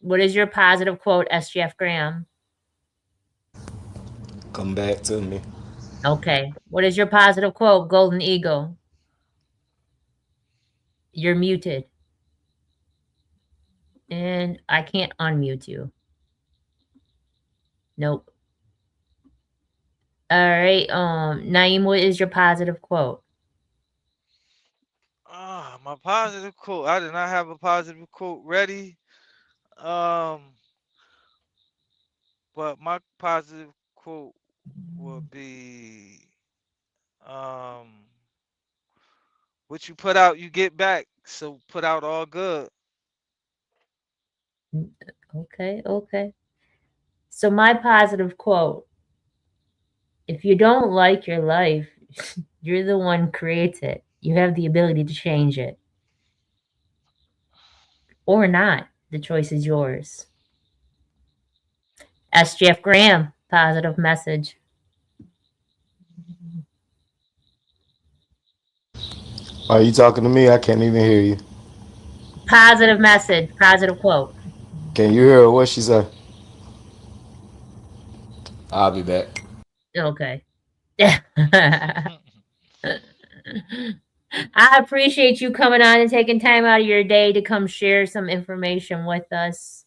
What is your positive quote, SGF Graham? Come back to me. Okay. What is your positive quote, Golden Eagle? You're muted. And I can't unmute you. Nope. All right. Naeem, what is your positive quote? My positive quote. I did not have a positive quote ready. But my positive quote would be, what you put out, you get back. So put out all good. Okay, okay. So my positive quote, if you don't like your life, you're the one who creates it. You have the ability to change it. Or not. The choice is yours. SGF Graham, positive message. Are you talking to me? I can't even hear you. Positive message, positive quote. Can you hear her? What she say? I'll be back. Okay. I appreciate you coming on and taking time out of your day to come share some information with us.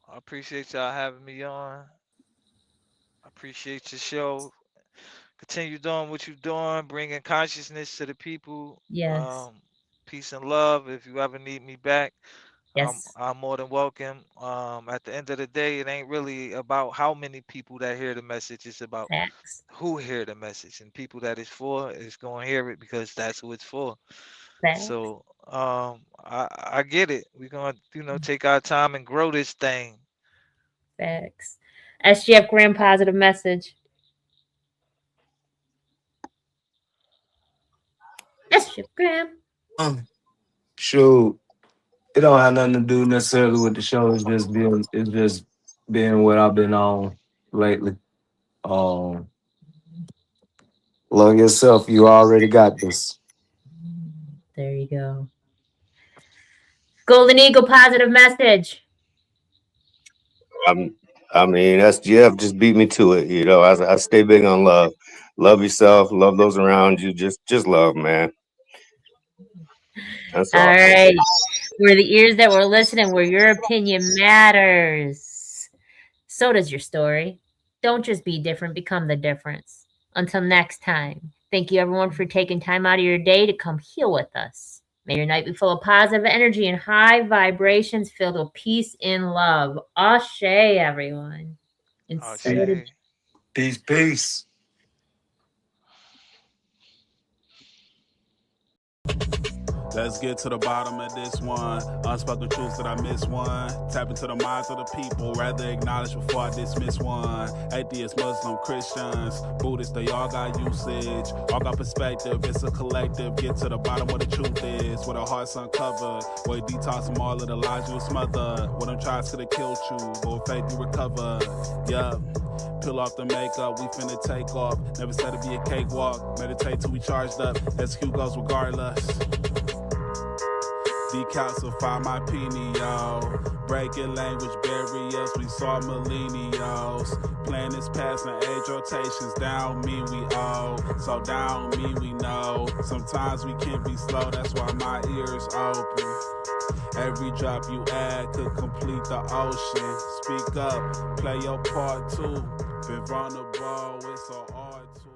I appreciate y'all having me on. I appreciate your show. Continue doing what you're doing, bringing consciousness to the people. Yes. Peace and love. If you ever need me back, Yes. I'm more than welcome. At the end of the day, it ain't really about how many people that hear the message. It's about Facts. who hear the message, and people that it's for is going to hear it because that's who it's for. Facts. So I get it. We're gonna take our time and grow this thing. Facts. SGF Graham, positive message. SGF Graham. Shoot, it don't have nothing to do necessarily with the show. It's just being what I've been on lately. Um, love yourself. You already got this. There you go. Golden Eagle, positive message. I mean, SGF just beat me to it. You know, I stay big on love. Love yourself. Love those around you. Just love, man. That's All all. right. We're the ears that were listening, where your opinion matters. So does your story. Don't just be different, become the difference. Until next time, thank you everyone for taking time out of your day to come heal with us. May your night be full of positive energy and high vibrations filled with peace and love. Ashe, everyone. And so did Peace, peace. Let's get to the bottom of this one. Unspoken truths that I miss one. Tap into the minds of the people, rather acknowledge before I dismiss one. Atheists, Muslim, Christians, Buddhists, they all got usage. All got perspective, it's a collective. Get to the bottom where the truth is, where the heart's uncovered. Where you detox from all of the lies you smothered. Where them tries could have killed you, but with faith you recover. Yup. Peel off the makeup, we finna take off. Never said it'd be a cakewalk. Meditate till we charged up. Execute goes regardless. Decalcify my pineal. Breaking language barriers, we saw millennials. Planets passing age rotations, down me we owe. So down me we know. Sometimes we can be slow, that's why my ears open. Every drop you add could complete the ocean. Speak up, play your part too. Been vulnerable, it's so hard to.